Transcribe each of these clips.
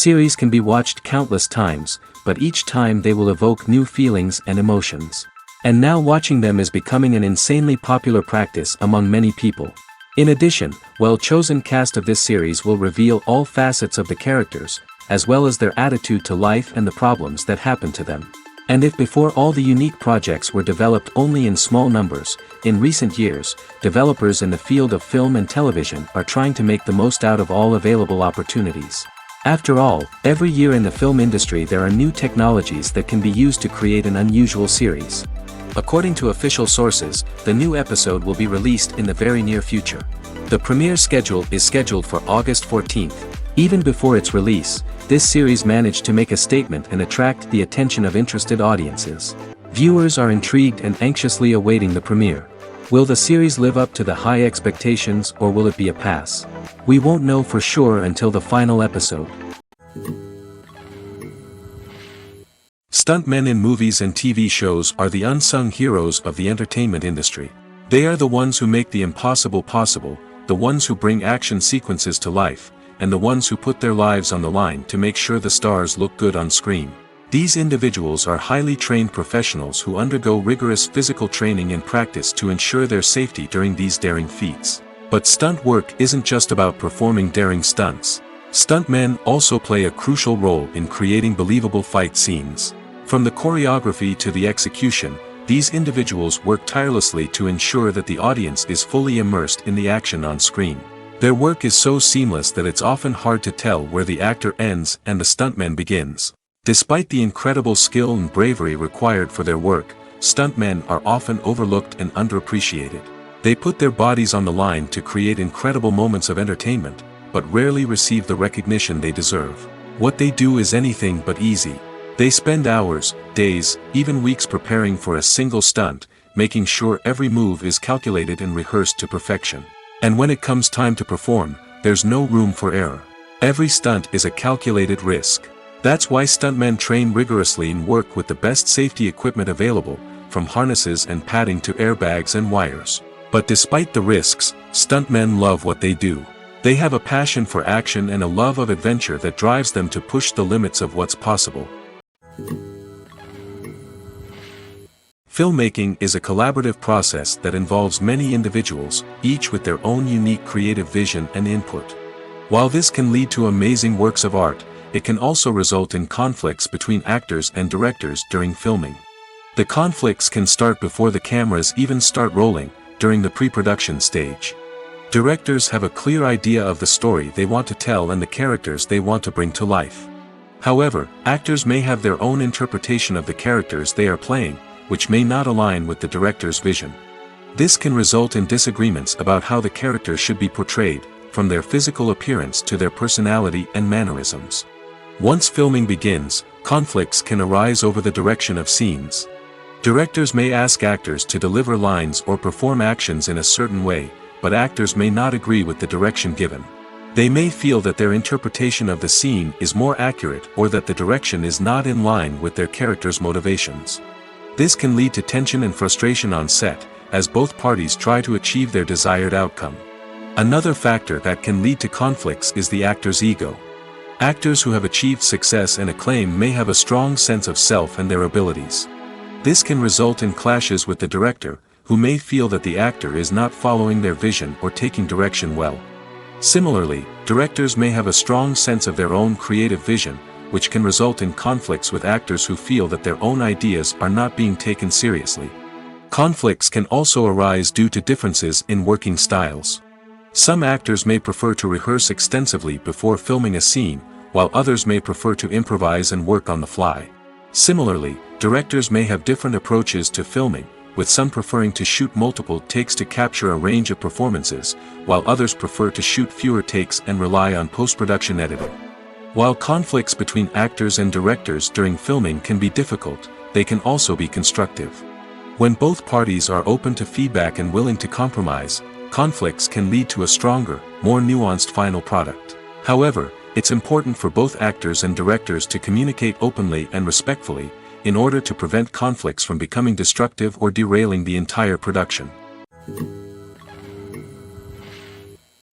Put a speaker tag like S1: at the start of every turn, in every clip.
S1: Series can be watched countless times, but each time they will evoke new feelings and emotions. And now watching them is becoming an insanely popular practice among many people. In addition, well-chosen cast of this series will reveal all facets of the characters, as well as their attitude to life and the problems that happen to them. And if before all the unique projects were developed only in small numbers, in recent years, developers in the field of film and television are trying to make the most out of all available opportunities. After all, every year in the film industry there are new technologies that can be used to create an unusual series. According to official sources, the new episode will be released in the very near future. The premiere schedule is scheduled for August 14th. Even before its release, this series managed to make a statement and attract the attention of interested audiences. Viewers are intrigued and anxiously awaiting the premiere. Will the series live up to the high expectations or will it be a pass? We won't know for sure until the final episode. Stuntmen in movies and TV shows are the unsung heroes of the entertainment industry. They are the ones who make the impossible possible, the ones who bring action sequences to life, and the ones who put their lives on the line to make sure the stars look good on screen. These individuals are highly trained professionals who undergo rigorous physical training and practice to ensure their safety during these daring feats. But stunt work isn't just about performing daring stunts. Stuntmen also play a crucial role in creating believable fight scenes. From the choreography to the execution, these individuals work tirelessly to ensure that the audience is fully immersed in the action on screen. Their work is so seamless that it's often hard to tell where the actor ends and the stuntman begins. Despite the incredible skill and bravery required for their work, stuntmen are often overlooked and underappreciated. They put their bodies on the line to create incredible moments of entertainment, but rarely receive the recognition they deserve. What they do is anything but easy. They spend hours, days, even weeks preparing for a single stunt, making sure every move is calculated and rehearsed to perfection. And when it comes time to perform, there's no room for error. Every stunt is a calculated risk. That's why stuntmen train rigorously and work with the best safety equipment available, from harnesses and padding to airbags and wires. But despite the risks, stuntmen love what they do. They have a passion for action and a love of adventure that drives them to push the limits of what's possible. Filmmaking is a collaborative process that involves many individuals, each with their own unique creative vision and input. While this can lead to amazing works of art, it can also result in conflicts between actors and directors during filming. The conflicts can start before the cameras even start rolling, during the pre-production stage. Directors have a clear idea of the story they want to tell and the characters they want to bring to life. However, actors may have their own interpretation of the characters they are playing, which may not align with the director's vision. This can result in disagreements about how the character should be portrayed, from their physical appearance to their personality and mannerisms. Once filming begins, conflicts can arise over the direction of scenes. Directors may ask actors to deliver lines or perform actions in a certain way, but actors may not agree with the direction given. They may feel that their interpretation of the scene is more accurate or that the direction is not in line with their character's motivations. This can lead to tension and frustration on set, as both parties try to achieve their desired outcome. Another factor that can lead to conflicts is the actor's ego. Actors who have achieved success and acclaim may have a strong sense of self and their abilities. This can result in clashes with the director, who may feel that the actor is not following their vision or taking direction well. Similarly, directors may have a strong sense of their own creative vision, which can result in conflicts with actors who feel that their own ideas are not being taken seriously. Conflicts can also arise due to differences in working styles. Some actors may prefer to rehearse extensively before filming a scene, while others may prefer to improvise and work on the fly. Similarly, directors may have different approaches to filming, with some preferring to shoot multiple takes to capture a range of performances, while others prefer to shoot fewer takes and rely on post-production editing. While conflicts between actors and directors during filming can be difficult, they can also be constructive. When both parties are open to feedback and willing to compromise, conflicts can lead to a stronger, more nuanced final product. However, it's important for both actors and directors to communicate openly and respectfully, in order to prevent conflicts from becoming destructive or derailing the entire production.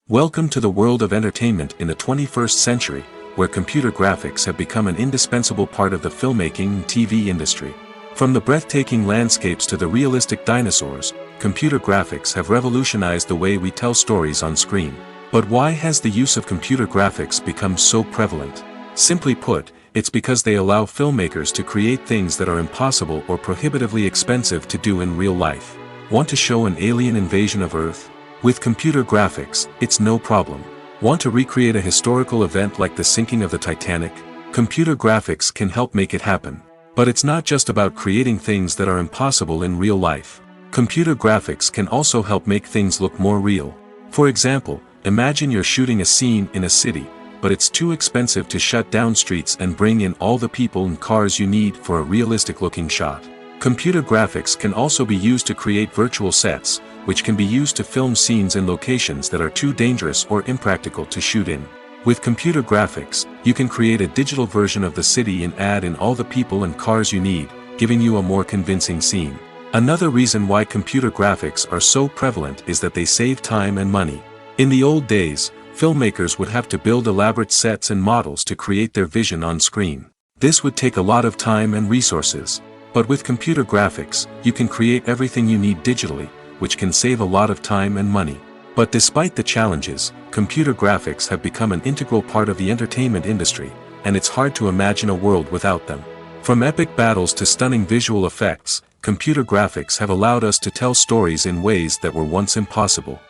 S1: Welcome to the world of entertainment in the 21st century, where computer graphics have become an indispensable part of the filmmaking and TV industry. From the breathtaking landscapes to the realistic dinosaurs, computer graphics have revolutionized the way we tell stories on screen. But why has the use of computer graphics become so prevalent? Simply put, it's because they allow filmmakers to create things that are impossible or prohibitively expensive to do in real life. Want to show an alien invasion of Earth? With computer graphics, it's no problem. Want to recreate a historical event like the sinking of the Titanic? Computer graphics can help make it happen. But it's not just about creating things that are impossible in real life. Computer graphics can also help make things look more real. For example, imagine you're shooting a scene in a city, but it's too expensive to shut down streets and bring in all the people and cars you need for a realistic-looking shot. Computer graphics can also be used to create virtual sets, which can be used to film scenes in locations that are too dangerous or impractical to shoot in. With computer graphics, you can create a digital version of the city and add in all the people and cars you need, giving you a more convincing scene. Another reason why computer graphics are so prevalent is that they save time and money. In the old days, filmmakers would have to build elaborate sets and models to create their vision on screen. This would take a lot of time and resources. But with computer graphics, you can create everything you need digitally, which can save a lot of time and money. But despite the challenges, computer graphics have become an integral part of the entertainment industry, and it's hard to imagine a world without them. From epic battles to stunning visual effects, computer graphics have allowed us to tell stories in ways that were once impossible.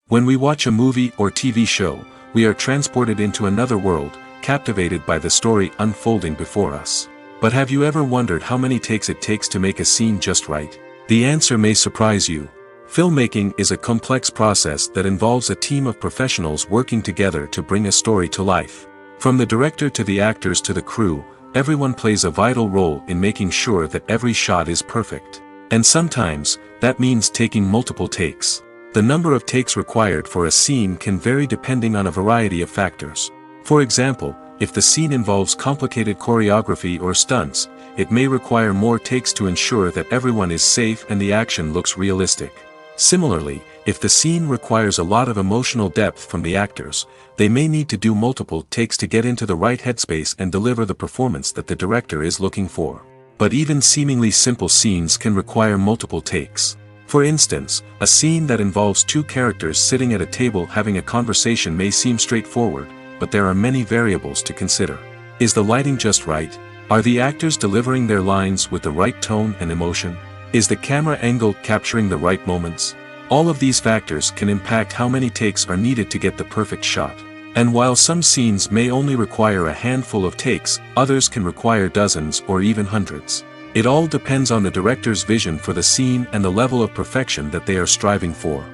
S1: When we watch a movie or TV show, we are transported into another world, captivated by the story unfolding before us. But have you ever wondered how many takes it takes to make a scene just right? The answer may surprise you. Filmmaking is a complex process that involves a team of professionals working together to bring a story to life. From the director to the actors to the crew, everyone plays a vital role in making sure that every shot is perfect. And sometimes, that means taking multiple takes. The number of takes required for a scene can vary depending on a variety of factors. For example, if the scene involves complicated choreography or stunts, it may require more takes to ensure that everyone is safe and the action looks realistic. Similarly, if the scene requires a lot of emotional depth from the actors, they may need to do multiple takes to get into the right headspace and deliver the performance that the director is looking for. But even seemingly simple scenes can require multiple takes. For instance, a scene that involves two characters sitting at a table having a conversation may seem straightforward, but there are many variables to consider. Is the lighting just right? Are the actors delivering their lines with the right tone and emotion? Is the camera angle capturing the right moments? All of these factors can impact how many takes are needed to get the perfect shot. And while some scenes may only require a handful of takes, others can require dozens or even hundreds. It all depends on the director's vision for the scene and the level of perfection that they are striving for.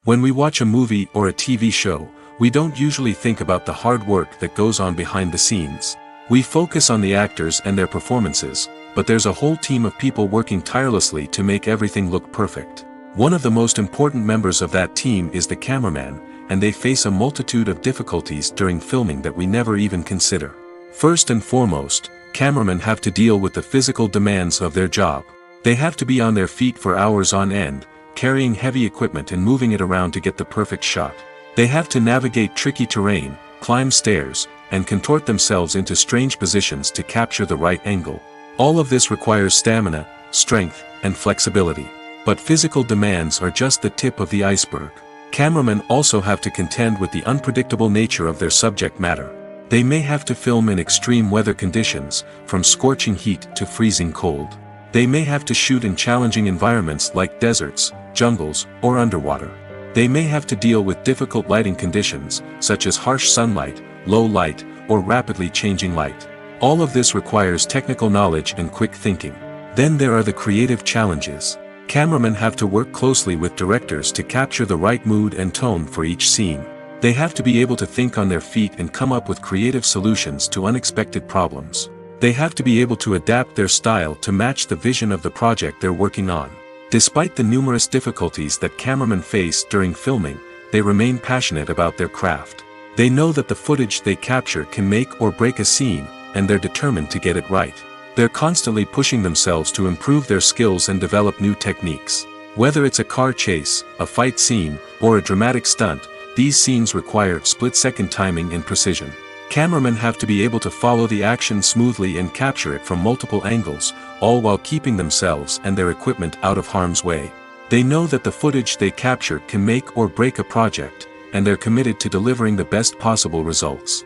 S1: When we watch a movie or a TV show, we don't usually think about the hard work that goes on behind the scenes. We focus on the actors and their performances, but there's a whole team of people working tirelessly to make everything look perfect. One of the most important members of that team is the cameraman, and they face a multitude of difficulties during filming that we never even consider. First and foremost, cameramen have to deal with the physical demands of their job. They have to be on their feet for hours on end, carrying heavy equipment and moving it around to get the perfect shot. They have to navigate tricky terrain, climb stairs, and contort themselves into strange positions to capture the right angle. All of this requires stamina, strength, and flexibility. But physical demands are just the tip of the iceberg. Cameramen also have to contend with the unpredictable nature of their subject matter. They may have to film in extreme weather conditions, from scorching heat to freezing cold. They may have to shoot in challenging environments like deserts, jungles, or underwater. They may have to deal with difficult lighting conditions, such as harsh sunlight, low light, or rapidly changing light. All of this requires technical knowledge and quick thinking. Then there are the creative challenges. Cameramen have to work closely with directors to capture the right mood and tone for each scene. They have to be able to think on their feet and come up with creative solutions to unexpected problems. They have to be able to adapt their style to match the vision of the project they're working on. Despite the numerous difficulties that cameramen face during filming, they remain passionate about their craft. They know that the footage they capture can make or break a scene, and they're determined to get it right. They're constantly pushing themselves to improve their skills and develop new techniques. Whether it's a car chase, a fight scene, or a dramatic stunt, these scenes require split-second timing and precision. Cameramen have to be able to follow the action smoothly and capture it from multiple angles, all while keeping themselves and their equipment out of harm's way. They know that the footage they capture can make or break a project, and they're committed to delivering the best possible results.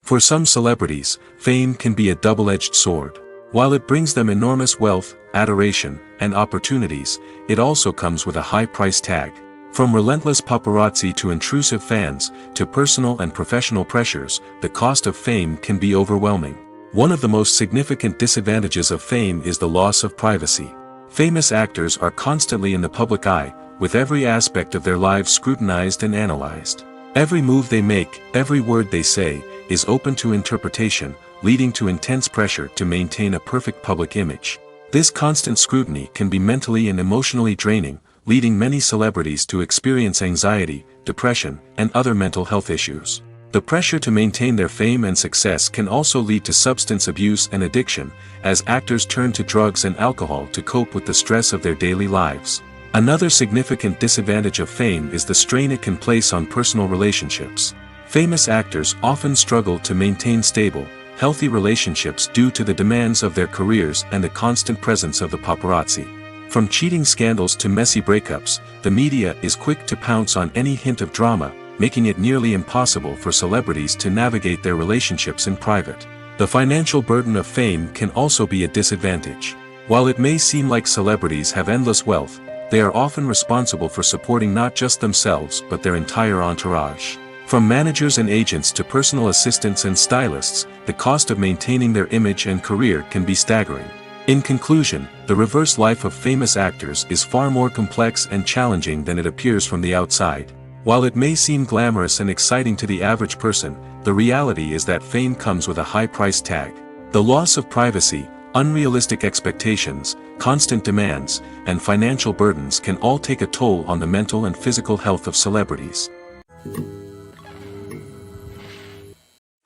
S1: For some celebrities, fame can be a double-edged sword. While it brings them enormous wealth, adoration, and opportunities, it also comes with a high price tag. From relentless paparazzi to intrusive fans, to personal and professional pressures, the cost of fame can be overwhelming. One of the most significant disadvantages of fame is the loss of privacy. Famous actors are constantly in the public eye, with every aspect of their lives scrutinized and analyzed. Every move they make, every word they say, is open to interpretation, leading to intense pressure to maintain a perfect public image. This constant scrutiny can be mentally and emotionally draining, leading many celebrities to experience anxiety, depression, and other mental health issues. The pressure to maintain their fame and success can also lead to substance abuse and addiction, as actors turn to drugs and alcohol to cope with the stress of their daily lives. Another significant disadvantage of fame is the strain it can place on personal relationships. Famous actors often struggle to maintain stable, healthy relationships due to the demands of their careers and the constant presence of the paparazzi. From cheating scandals to messy breakups, the media is quick to pounce on any hint of drama, making it nearly impossible for celebrities to navigate their relationships in private. The financial burden of fame can also be a disadvantage. While it may seem like celebrities have endless wealth, they are often responsible for supporting not just themselves but their entire entourage. From managers and agents to personal assistants and stylists, the cost of maintaining their image and career can be staggering. In conclusion, the reverse life of famous actors is far more complex and challenging than it appears from the outside. While it may seem glamorous and exciting to the average person, the reality is that fame comes with a high price tag. The loss of privacy, unrealistic expectations, constant demands, and financial burdens can all take a toll on the mental and physical health of celebrities.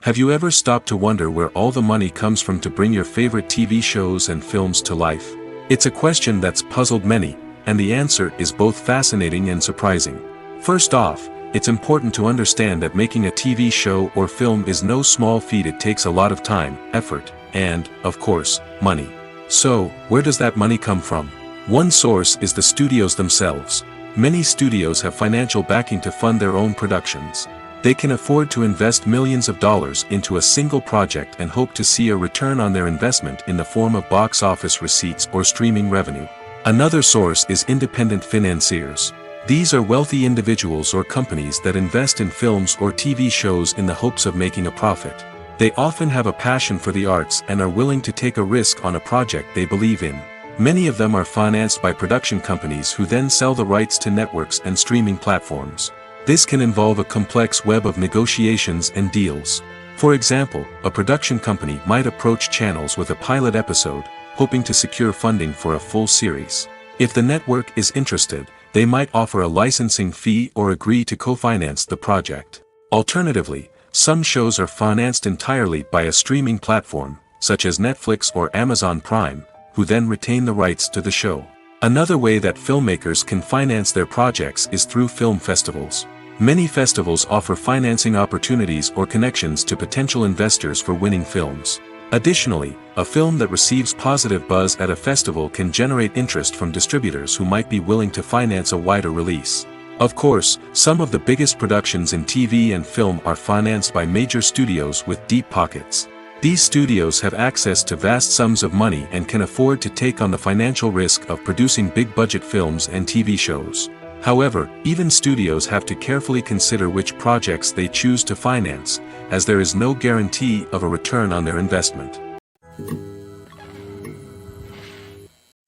S1: Have you ever stopped to wonder where all the money comes from to bring your favorite TV shows and films to life? It's a question that's puzzled many, and the answer is both fascinating and surprising. First off, it's important to understand that making a TV show or film is no small feat. It takes a lot of time, effort, and, of course, money. So, where does that money come from? One source is the studios themselves. Many studios have financial backing to fund their own productions. They can afford to invest millions of dollars into a single project and hope to see a return on their investment in the form of box office receipts or streaming revenue. Another source is independent financiers. These are wealthy individuals or companies that invest in films or TV shows in the hopes of making a profit. They often have a passion for the arts and are willing to take a risk on a project they believe in. Many of them are financed by production companies who then sell the rights to networks and streaming platforms. This can involve a complex web of negotiations and deals. For example, a production company might approach channels with a pilot episode, hoping to secure funding for a full series. If the network is interested, they might offer a licensing fee or agree to co-finance the project. Alternatively, some shows are financed entirely by a streaming platform, such as Netflix or Amazon Prime, who then retain the rights to the show. Another way that filmmakers can finance their projects is through film festivals. Many festivals offer financing opportunities or connections to potential investors for winning films. Additionally, a film that receives positive buzz at a festival can generate interest from distributors who might be willing to finance a wider release. Of course, some of the biggest productions in TV and film are financed by major studios with deep pockets. These studios have access to vast sums of money and can afford to take on the financial risk of producing big-budget films and TV shows. However, even studios have to carefully consider which projects they choose to finance, as there is no guarantee of a return on their investment.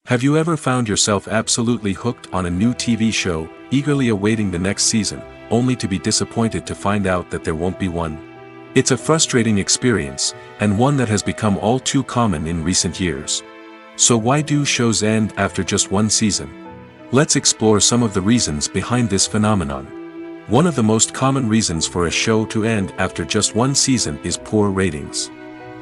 S1: Have you ever found yourself absolutely hooked on a new TV show, eagerly awaiting the next season, only to be disappointed to find out that there won't be one? It's a frustrating experience, and one that has become all too common in recent years. So why do shows end after just one season? Let's explore some of the reasons behind this phenomenon. One of the most common reasons for a show to end after just one season is poor ratings.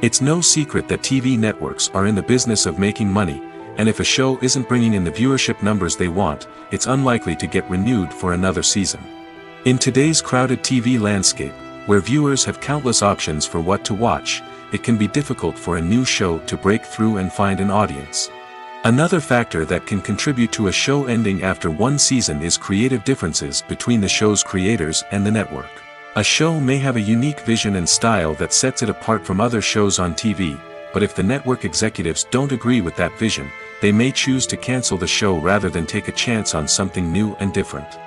S1: It's no secret that TV networks are in the business of making money, and if a show isn't bringing in the viewership numbers they want, it's unlikely to get renewed for another season. In today's crowded TV landscape, where viewers have countless options for what to watch, it can be difficult for a new show to break through and find an audience. Another factor that can contribute to a show ending after one season is creative differences between the show's creators and the network. A show may have a unique vision and style that sets it apart from other shows on TV, but if the network executives don't agree with that vision, they may choose to cancel the show rather than take a chance on something new and different.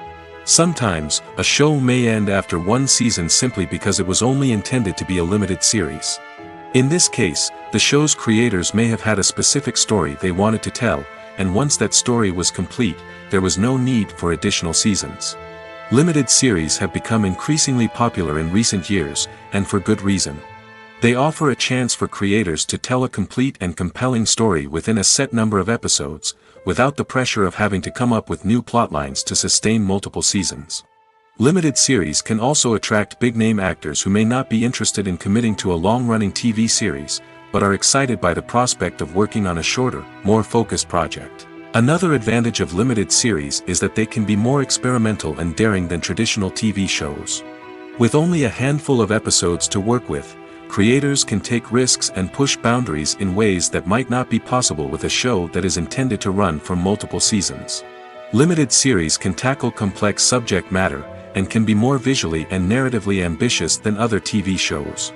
S1: Sometimes, a show may end after one season simply because it was only intended to be a limited series. In this case, the show's creators may have had a specific story they wanted to tell, and once that story was complete, there was no need for additional seasons. Limited series have become increasingly popular in recent years, and for good reason. They offer a chance for creators to tell a complete and compelling story within a set number of episodes, without the pressure of having to come up with new plotlines to sustain multiple seasons. Limited series can also attract big-name actors who may not be interested in committing to a long-running TV series, but are excited by the prospect of working on a shorter, more focused project. Another advantage of limited series is that they can be more experimental and daring than traditional TV shows. With only a handful of episodes to work with, creators can take risks and push boundaries in ways that might not be possible with a show that is intended to run for multiple seasons. Limited series can tackle complex subject matter, and can be more visually and narratively ambitious than other TV shows.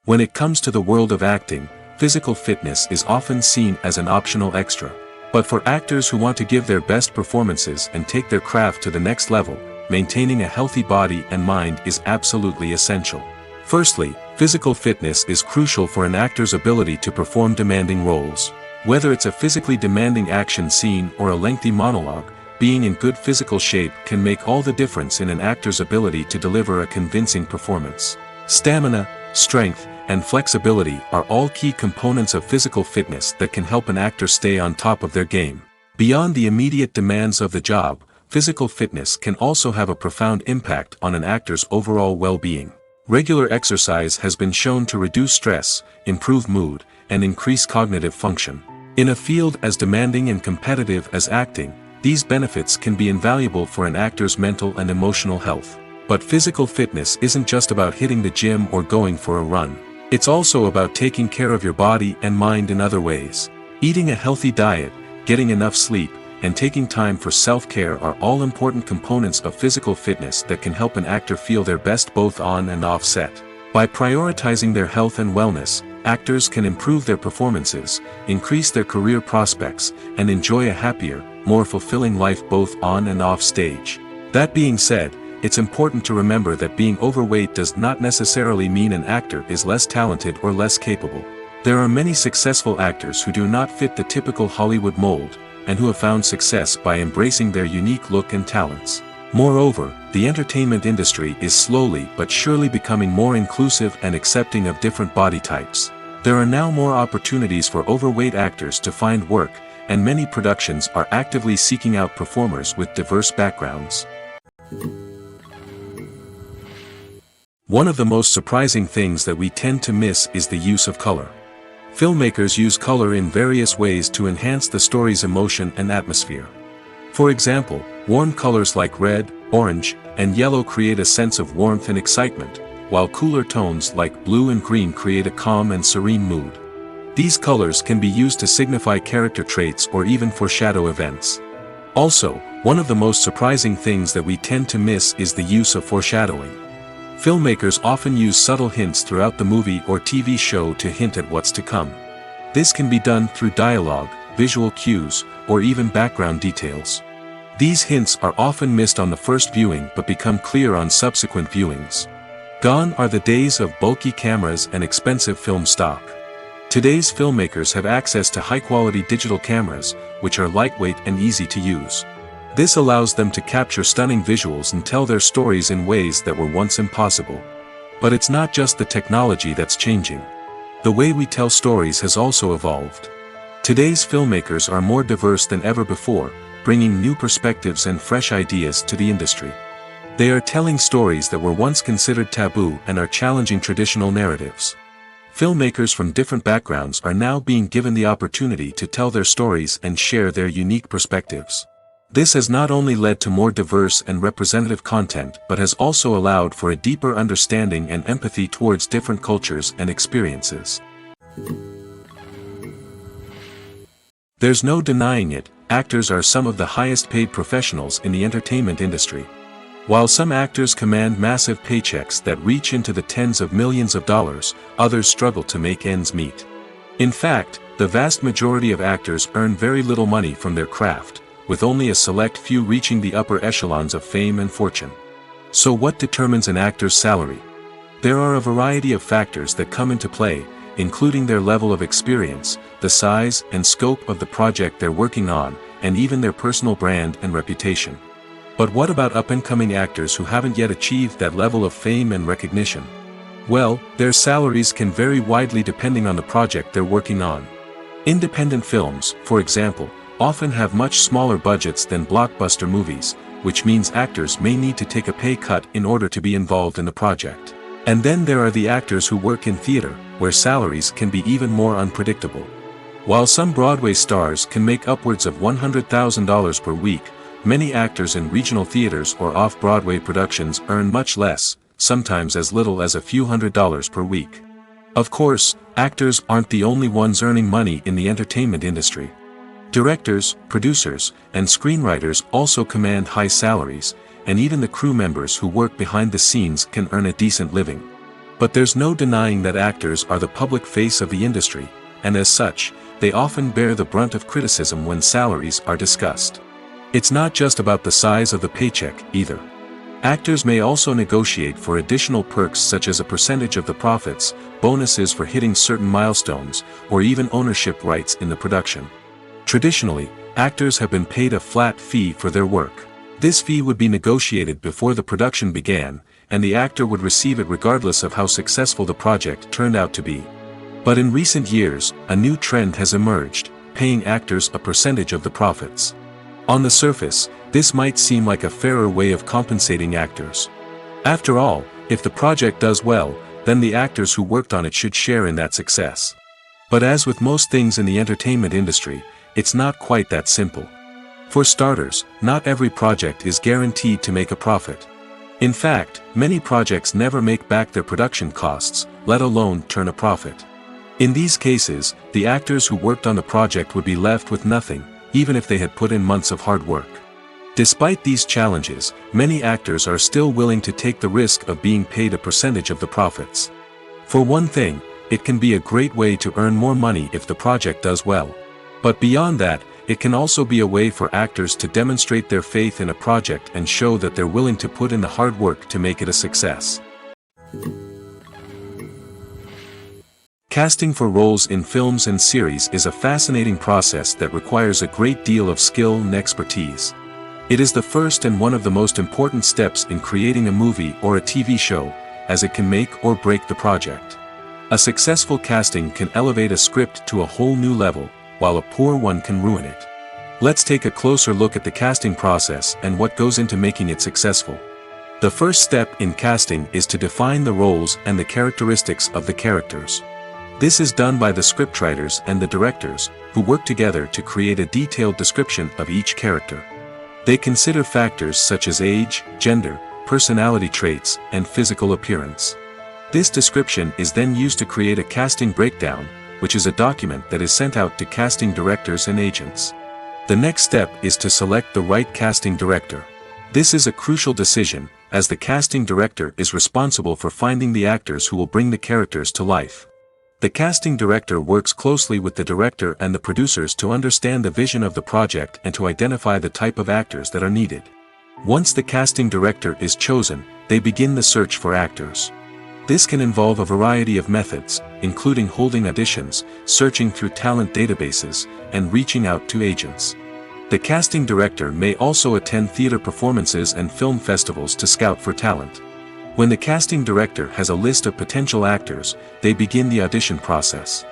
S1: When it comes to the world of acting, physical fitness is often seen as an optional extra. But for actors who want to give their best performances and take their craft to the next level, maintaining a healthy body and mind is absolutely essential. Firstly, physical fitness is crucial for an actor's ability to perform demanding roles. Whether it's a physically demanding action scene or a lengthy monologue, being in good physical shape can make all the difference in an actor's ability to deliver a convincing performance. Stamina, strength, and flexibility are all key components of physical fitness that can help an actor stay on top of their game. Beyond the immediate demands of the job, physical fitness can also have a profound impact on an actor's overall well-being. Regular exercise has been shown to reduce stress, improve mood, and increase cognitive function. In a field as demanding and competitive as acting, these benefits can be invaluable for an actor's mental and emotional health. But physical fitness isn't just about hitting the gym or going for a run. It's also about taking care of your body and mind in other ways. Eating a healthy diet, getting enough sleep, and taking time for self-care are all important components of physical fitness that can help an actor feel their best both on and off set. By prioritizing their health and wellness, actors can improve their performances, increase their career prospects, and enjoy a happier, more fulfilling life both on and off stage. That being said, it's important to remember that being overweight does not necessarily mean an actor is less talented or less capable. There are many successful actors who do not fit the typical Hollywood mold, and who have found success by embracing their unique look and talents. Moreover, the entertainment industry is slowly but surely becoming more inclusive and accepting of different body types. There are now more opportunities for overweight actors to find work, and many productions are actively seeking out performers with diverse backgrounds. One of the most surprising things that we tend to miss is the use of color. Filmmakers use color in various ways to enhance the story's emotion and atmosphere. For example, warm colors like red, orange, and yellow create a sense of warmth and excitement, while cooler tones like blue and green create a calm and serene mood. These colors can be used to signify character traits or even foreshadow events. Also, one of the most surprising things that we tend to miss is the use of foreshadowing. Filmmakers often use subtle hints throughout the movie or TV show to hint at what's to come. This can be done through dialogue, visual cues, or even background details. These hints are often missed on the first viewing but become clear on subsequent viewings. Gone are the days of bulky cameras and expensive film stock. Today's filmmakers have access to high-quality digital cameras, which are lightweight and easy to use. This allows them to capture stunning visuals and tell their stories in ways that were once impossible. But it's not just the technology that's changing. The way we tell stories has also evolved. Today's filmmakers are more diverse than ever before, bringing new perspectives and fresh ideas to the industry. They are telling stories that were once considered taboo and are challenging traditional narratives. Filmmakers from different backgrounds are now being given the opportunity to tell their stories and share their unique perspectives. This has not only led to more diverse and representative content but has also allowed for a deeper understanding and empathy towards different cultures and experiences. There's no denying it, actors are some of the highest paid professionals in the entertainment industry. While some actors command massive paychecks that reach into the tens of millions of dollars, others struggle to make ends meet. In fact, the vast majority of actors earn very little money from their craft, with only a select few reaching the upper echelons of fame and fortune. So what determines an actor's salary? There are a variety of factors that come into play, including their level of experience, the size and scope of the project they're working on, and even their personal brand and reputation. But what about up-and-coming actors who haven't yet achieved that level of fame and recognition? Well, their salaries can vary widely depending on the project they're working on. Independent films, for example, often have much smaller budgets than blockbuster movies, which means actors may need to take a pay cut in order to be involved in the project. And then there are the actors who work in theater, where salaries can be even more unpredictable. While some Broadway stars can make upwards of $100,000 per week, many actors in regional theaters or off-Broadway productions earn much less, sometimes as little as a few $100s per week. Of course, actors aren't the only ones earning money in the entertainment industry. Directors, producers, and screenwriters also command high salaries, and even the crew members who work behind the scenes can earn a decent living. But there's no denying that actors are the public face of the industry, and as such, they often bear the brunt of criticism when salaries are discussed. It's not just about the size of the paycheck, either. Actors may also negotiate for additional perks such as a percentage of the profits, bonuses for hitting certain milestones, or even ownership rights in the production. Traditionally, actors have been paid a flat fee for their work. This fee would be negotiated before the production began, and the actor would receive it regardless of how successful the project turned out to be. But in recent years, a new trend has emerged, paying actors a percentage of the profits. On the surface, this might seem like a fairer way of compensating actors. After all, if the project does well, then the actors who worked on it should share in that success. But as with most things in the entertainment industry, it's not quite that simple. For starters, not every project is guaranteed to make a profit. In fact, many projects never make back their production costs, let alone turn a profit. In these cases, the actors who worked on the project would be left with nothing, even if they had put in months of hard work. Despite these challenges, many actors are still willing to take the risk of being paid a percentage of the profits. For one thing, it can be a great way to earn more money if the project does well. But beyond that, it can also be a way for actors to demonstrate their faith in a project and show that they're willing to put in the hard work to make it a success. Casting for roles in films and series is a fascinating process that requires a great deal of skill and expertise. It is the first and one of the most important steps in creating a movie or a TV show, as it can make or break the project. A successful casting can elevate a script to a whole new level, while a poor one can ruin it. Let's take a closer look at the casting process and what goes into making it successful. The first step in casting is to define the roles and the characteristics of the characters. This is done by the scriptwriters and the directors, who work together to create a detailed description of each character. They consider factors such as age, gender, personality traits, and physical appearance. This description is then used to create a casting breakdown, which is a document that is sent out to casting directors and agents. The next step is to select the right casting director. This is a crucial decision, as the casting director is responsible for finding the actors who will bring the characters to life. The casting director works closely with the director and the producers to understand the vision of the project and to identify the type of actors that are needed. Once the casting director is chosen, they begin the search for actors. This can involve a variety of methods, including holding auditions, searching through talent databases, and reaching out to agents. The casting director may also attend theater performances and film festivals to scout for talent. When the casting director has a list of potential actors, they begin the audition process.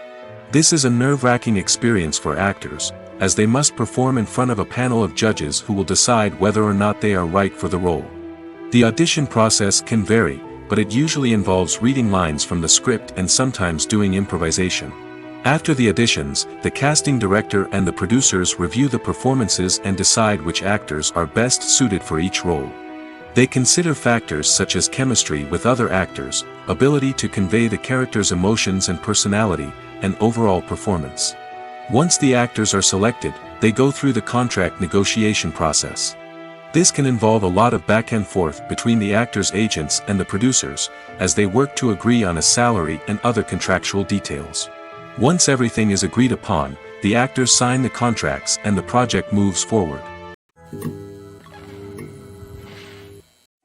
S1: This is a nerve-wracking experience for actors, as they must perform in front of a panel of judges who will decide whether or not they are right for the role. The audition process can vary, but it usually involves reading lines from the script and sometimes doing improvisation. After the auditions, the casting director and the producers review the performances and decide which actors are best suited for each role. They consider factors such as chemistry with other actors, ability to convey the character's emotions and personality, and overall performance. Once the actors are selected, they go through the contract negotiation process. This can involve a lot of back and forth between the actors' agents and the producers, as they work to agree on a salary and other contractual details. Once everything is agreed upon, the actors sign the contracts and the project moves forward.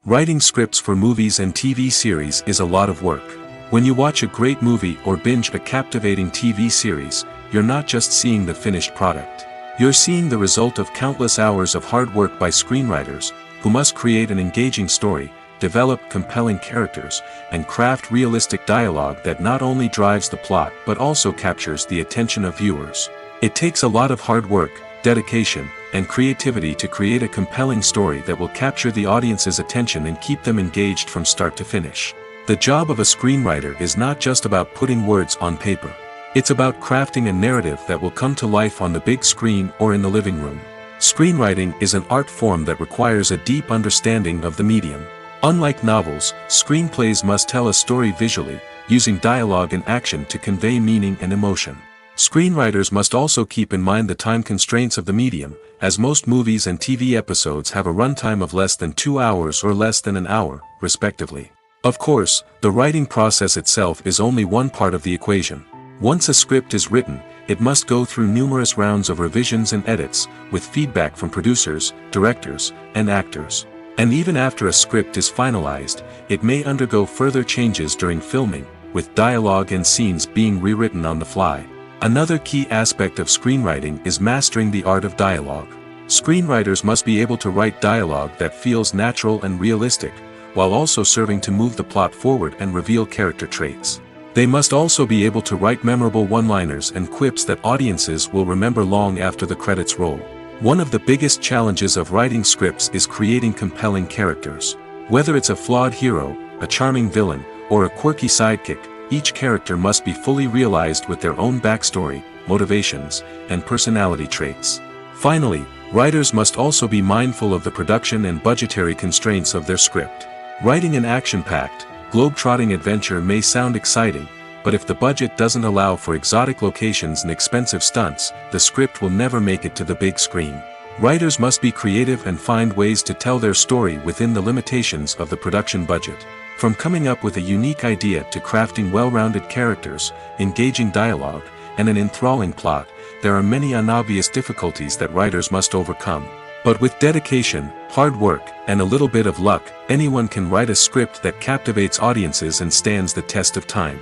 S1: Writing scripts for movies and TV series is a lot of work. When you watch a great movie or binge a captivating TV series, you're not just seeing the finished product. You're seeing the result of countless hours of hard work by screenwriters, who must create an engaging story, develop compelling characters, and craft realistic dialogue that not only drives the plot but also captures the attention of viewers. It takes a lot of hard work, dedication, and creativity to create a compelling story that will capture the audience's attention and keep them engaged from start to finish. The job of a screenwriter is not just about putting words on paper. It's about crafting a narrative that will come to life on the big screen or in the living room. Screenwriting is an art form that requires a deep understanding of the medium. Unlike novels, screenplays must tell a story visually, using dialogue and action to convey meaning and emotion. Screenwriters must also keep in mind the time constraints of the medium, as most movies and TV episodes have a runtime of less than 2 hours or less than an hour, respectively. Of course, the writing process itself is only one part of the equation. Once a script is written, it must go through numerous rounds of revisions and edits, with feedback from producers, directors, and actors. And even after a script is finalized, it may undergo further changes during filming, with dialogue and scenes being rewritten on the fly. Another key aspect of screenwriting is mastering the art of dialogue. Screenwriters must be able to write dialogue that feels natural and realistic, while also serving to move the plot forward and reveal character traits. They must also be able to write memorable one-liners and quips that audiences will remember long after the credits roll. One of the biggest challenges of writing scripts is creating compelling characters. Whether it's a flawed hero, a charming villain, or a quirky sidekick, each character must be fully realized with their own backstory, motivations, and personality traits. Finally, writers must also be mindful of the production and budgetary constraints of their script. Writing an action-packed, globe-trotting adventure may sound exciting, but if the budget doesn't allow for exotic locations and expensive stunts, the script will never make it to the big screen. Writers must be creative and find ways to tell their story within the limitations of the production budget. From coming up with a unique idea to crafting well-rounded characters, engaging dialogue, and an enthralling plot, there are many unobvious difficulties that writers must overcome. But with dedication, hard work, and a little bit of luck, anyone can write a script that captivates audiences and stands the test of time.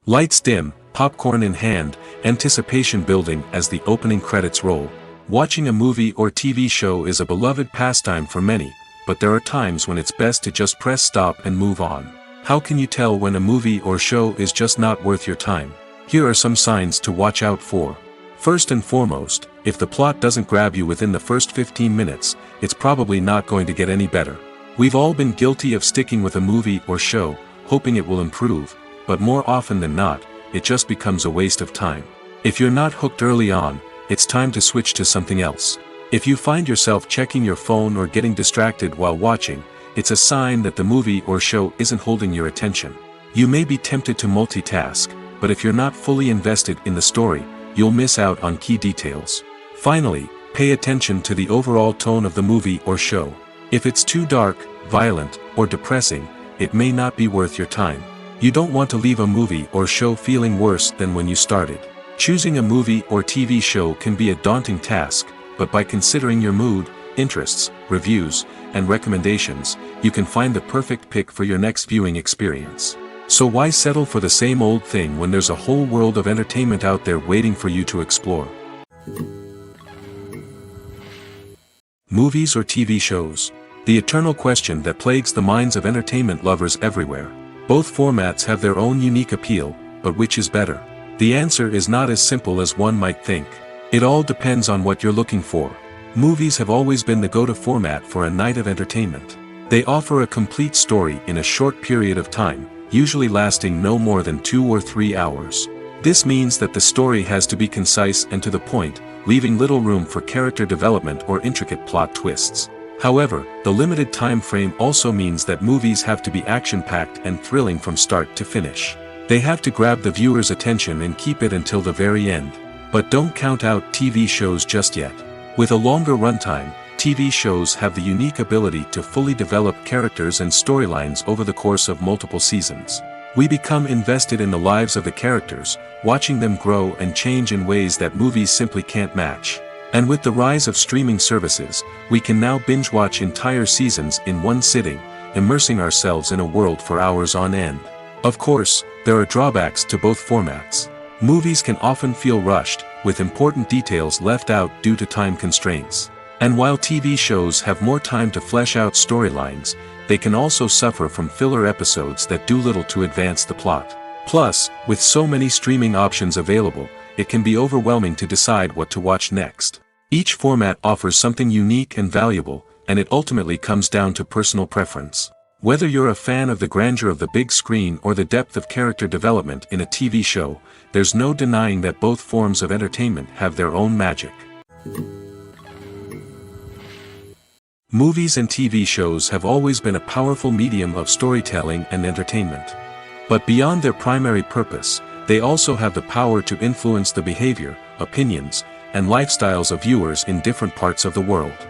S1: Lights dim, popcorn in hand, anticipation building as the opening credits roll. Watching a movie or TV show is a beloved pastime for many, but there are times when it's best to just press stop and move on. How can you tell when a movie or show is just not worth your time? Here are some signs to watch out for. First and foremost, if the plot doesn't grab you within the first 15 minutes, it's probably not going to get any better. We've all been guilty of sticking with a movie or show, hoping it will improve, but more often than not, it just becomes a waste of time. If you're not hooked early on, it's time to switch to something else. If you find yourself checking your phone or getting distracted while watching, it's a sign that the movie or show isn't holding your attention. You may be tempted to multitask, but if you're not fully invested in the story, you'll miss out on key details. Finally, pay attention to the overall tone of the movie or show. If it's too dark, violent, or depressing, it may not be worth your time. You don't want to leave a movie or show feeling worse than when you started. Choosing a movie or TV show can be a daunting task, but by considering your mood, interests, reviews, and recommendations, you can find the perfect pick for your next viewing experience. So why settle for the same old thing when there's a whole world of entertainment out there waiting for you to explore? Movies or TV shows? The eternal question that plagues the minds of entertainment lovers everywhere. Both formats have their own unique appeal, but which is better? The answer is not as simple as one might think. It all depends on what you're looking for. Movies have always been the go-to format for a night of entertainment. They offer a complete story in a short period of time, usually lasting no more than 2 or 3 hours. This means that the story has to be concise and to the point, leaving little room for character development or intricate plot twists. However, the limited time frame also means that movies have to be action-packed and thrilling from start to finish. They have to grab the viewer's attention and keep it until the very end. But don't count out TV shows just yet. With a longer runtime, TV shows have the unique ability to fully develop characters and storylines over the course of multiple seasons. We become invested in the lives of the characters, watching them grow and change in ways that movies simply can't match. And with the rise of streaming services, we can now binge-watch entire seasons in one sitting, immersing ourselves in a world for hours on end. Of course, there are drawbacks to both formats. Movies can often feel rushed, with important details left out due to time constraints. And while TV shows have more time to flesh out storylines, they can also suffer from filler episodes that do little to advance the plot. Plus, with so many streaming options available, it can be overwhelming to decide what to watch next. Each format offers something unique and valuable, and it ultimately comes down to personal preference. Whether you're a fan of the grandeur of the big screen or the depth of character development in a TV show, there's no denying that both forms of entertainment have their own magic. Movies and TV shows have always been a powerful medium of storytelling and entertainment. But beyond their primary purpose, they also have the power to influence the behavior, opinions, and lifestyles of viewers in different parts of the world.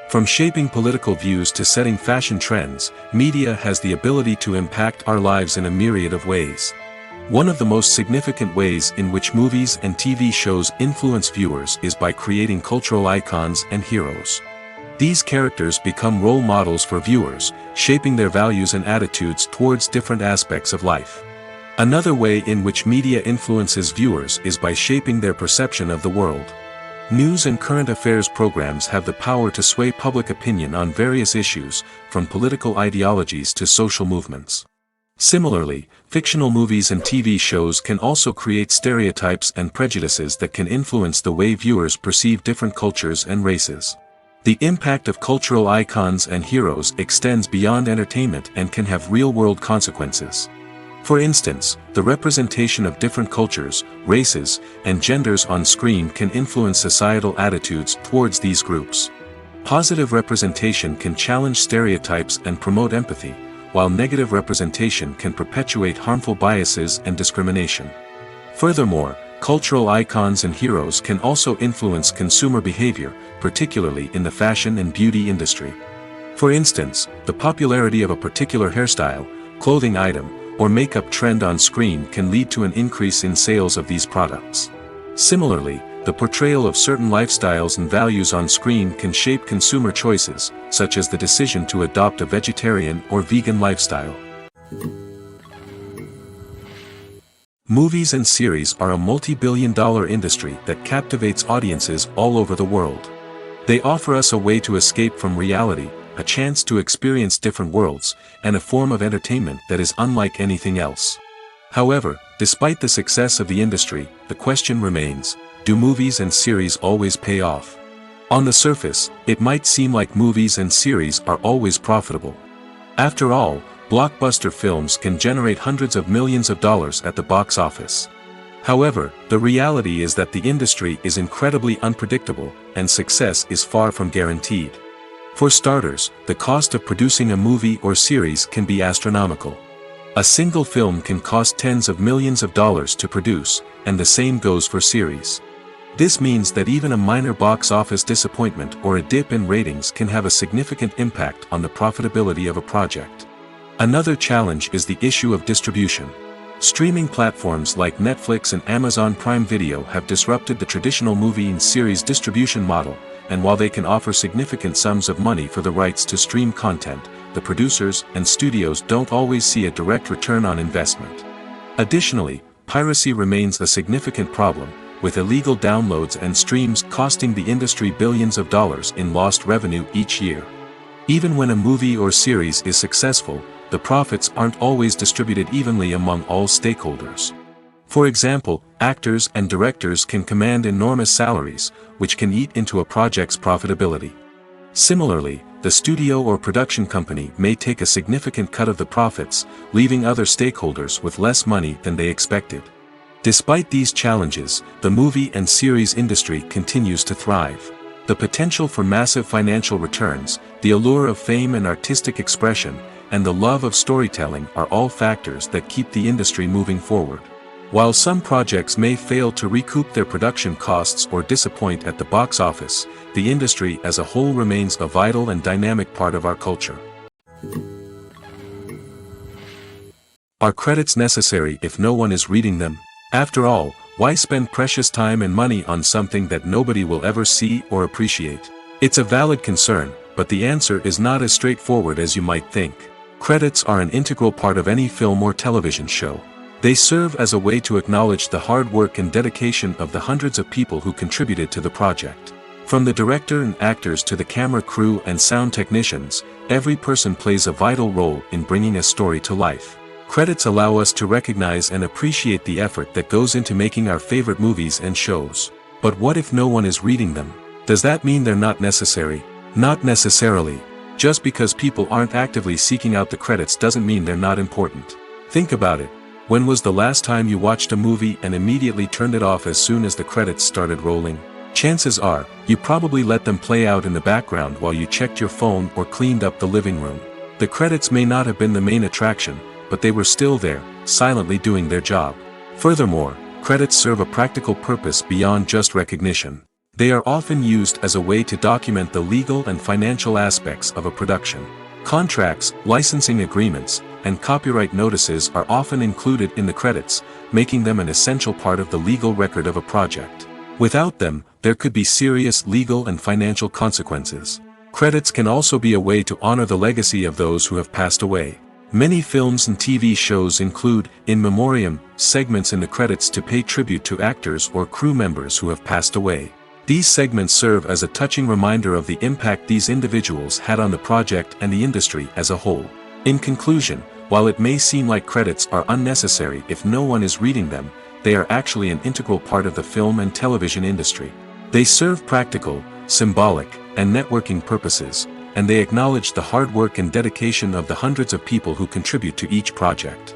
S1: From shaping political views to setting fashion trends, media has the ability to impact our lives in a myriad of ways. One of the most significant ways in which movies and TV shows influence viewers is by creating cultural icons and heroes. These characters become role models for viewers, shaping their values and attitudes towards different aspects of life. Another way in which media influences viewers is by shaping their perception of the world. News and current affairs programs have the power to sway public opinion on various issues, from political ideologies to social movements. Similarly, fictional movies and TV shows can also create stereotypes and prejudices that can influence the way viewers perceive different cultures and races. The impact of cultural icons and heroes extends beyond entertainment and can have real-world consequences. For instance, the representation of different cultures, races, and genders on screen can influence societal attitudes towards these groups. Positive representation can challenge stereotypes and promote empathy, while negative representation can perpetuate harmful biases and discrimination. Furthermore, cultural icons and heroes can also influence consumer behavior, particularly in the fashion and beauty industry. For instance, the popularity of a particular hairstyle, clothing item, or makeup trend on screen can lead to an increase in sales of these products. Similarly, the portrayal of certain lifestyles and values on screen can shape consumer choices, such as the decision to adopt a vegetarian or vegan lifestyle. Movies and series are a multi-billion-dollar industry that captivates audiences all over the world. They offer us a way to escape from reality, a chance to experience different worlds, and a form of entertainment that is unlike anything else. However, despite the success of the industry, the question remains, do movies and series always pay off? On the surface, it might seem like movies and series are always profitable. After all, blockbuster films can generate hundreds of millions of dollars at the box office. However, the reality is that the industry is incredibly unpredictable, and success is far from guaranteed. For starters, the cost of producing a movie or series can be astronomical. A single film can cost tens of millions of dollars to produce, and the same goes for series. This means that even a minor box office disappointment or a dip in ratings can have a significant impact on the profitability of a project. Another challenge is the issue of distribution. Streaming platforms like Netflix and Amazon Prime Video have disrupted the traditional movie and series distribution model, and while they can offer significant sums of money for the rights to stream content, the producers and studios don't always see a direct return on investment. Additionally, piracy remains a significant problem, with illegal downloads and streams costing the industry billions of dollars in lost revenue each year. Even when a movie or series is successful, the profits aren't always distributed evenly among all stakeholders. For example, actors and directors can command enormous salaries, which can eat into a project's profitability. Similarly, the studio or production company may take a significant cut of the profits, leaving other stakeholders with less money than they expected. Despite these challenges, the movie and series industry continues to thrive. The potential for massive financial returns, the allure of fame and artistic expression, and the love of storytelling are all factors that keep the industry moving forward. While some projects may fail to recoup their production costs or disappoint at the box office, the industry as a whole remains a vital and dynamic part of our culture. Are credits necessary if no one is reading them? After all, why spend precious time and money on something that nobody will ever see or appreciate? It's a valid concern, but the answer is not as straightforward as you might think. Credits are an integral part of any film or television show. They serve as a way to acknowledge the hard work and dedication of the hundreds of people who contributed to the project. From the director and actors to the camera crew and sound technicians, every person plays a vital role in bringing a story to life. Credits allow us to recognize and appreciate the effort that goes into making our favorite movies and shows. But what if no one is reading them? Does that mean they're not necessary? Not necessarily. Just because people aren't actively seeking out the credits doesn't mean they're not important. Think about it. When was the last time you watched a movie and immediately turned it off as soon as the credits started rolling? Chances are, you probably let them play out in the background while you checked your phone or cleaned up the living room. The credits may not have been the main attraction, but they were still there, silently doing their job. Furthermore, credits serve a practical purpose beyond just recognition. They are often used as a way to document the legal and financial aspects of a production. Contracts, licensing agreements, and copyright notices are often included in the credits, making them an essential part of the legal record of a project. Without them, there could be serious legal and financial consequences. Credits can also be a way to honor the legacy of those who have passed away. Many films and TV shows include, in memoriam, segments in the credits to pay tribute to actors or crew members who have passed away. These segments serve as a touching reminder of the impact these individuals had on the project and the industry as a whole. In conclusion, while it may seem like credits are unnecessary if no one is reading them, they are actually an integral part of the film and television industry. They serve practical, symbolic, and networking purposes, and they acknowledge the hard work and dedication of the hundreds of people who contribute to each project.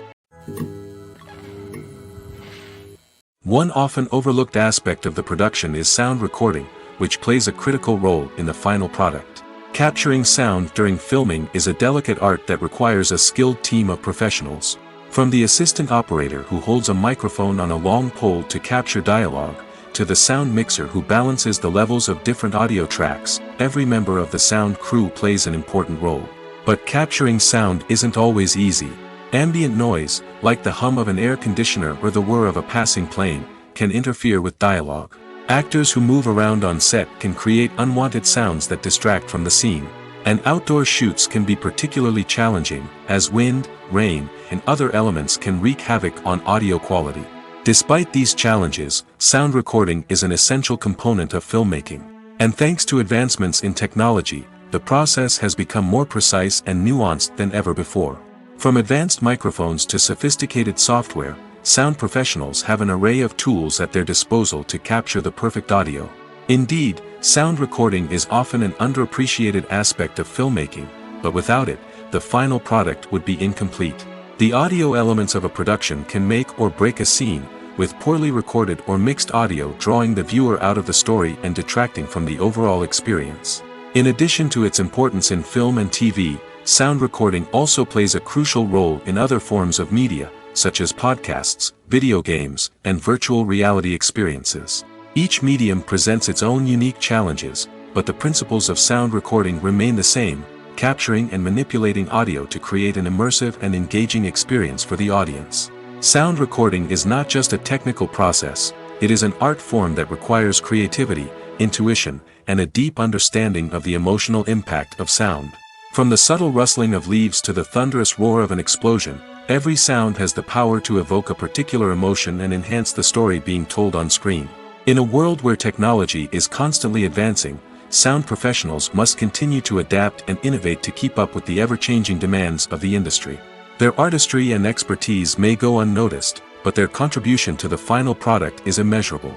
S1: One often overlooked aspect of the production is sound recording, which plays a critical role in the final product. Capturing sound during filming is a delicate art that requires a skilled team of professionals. From the assistant operator who holds a microphone on a long pole to capture dialogue, to the sound mixer who balances the levels of different audio tracks, every member of the sound crew plays an important role. But capturing sound isn't always easy. Ambient noise, like the hum of an air conditioner or the whir of a passing plane, can interfere with dialogue. Actors who move around on set can create unwanted sounds that distract from the scene. And outdoor shoots can be particularly challenging, as wind, rain, and other elements can wreak havoc on audio quality. Despite these challenges, sound recording is an essential component of filmmaking. And thanks to advancements in technology, the process has become more precise and nuanced than ever before. From advanced microphones to sophisticated software, sound professionals have an array of tools at their disposal to capture the perfect audio. Indeed, sound recording is often an underappreciated aspect of filmmaking, but without it, the final product would be incomplete. The audio elements of a production can make or break a scene, with poorly recorded or mixed audio drawing the viewer out of the story and detracting from the overall experience. In addition to its importance in film and TV, sound recording also plays a crucial role in other forms of media, such as podcasts, video games, and virtual reality experiences. Each medium presents its own unique challenges, but the principles of sound recording remain the same, capturing and manipulating audio to create an immersive and engaging experience for the audience. Sound recording is not just a technical process, it is an art form that requires creativity, intuition, and a deep understanding of the emotional impact of sound. From the subtle rustling of leaves to the thunderous roar of an explosion, every sound has the power to evoke a particular emotion and enhance the story being told on screen. In a world where technology is constantly advancing, sound professionals must continue to adapt and innovate to keep up with the ever-changing demands of the industry. Their artistry and expertise may go unnoticed, but their contribution to the final product is immeasurable.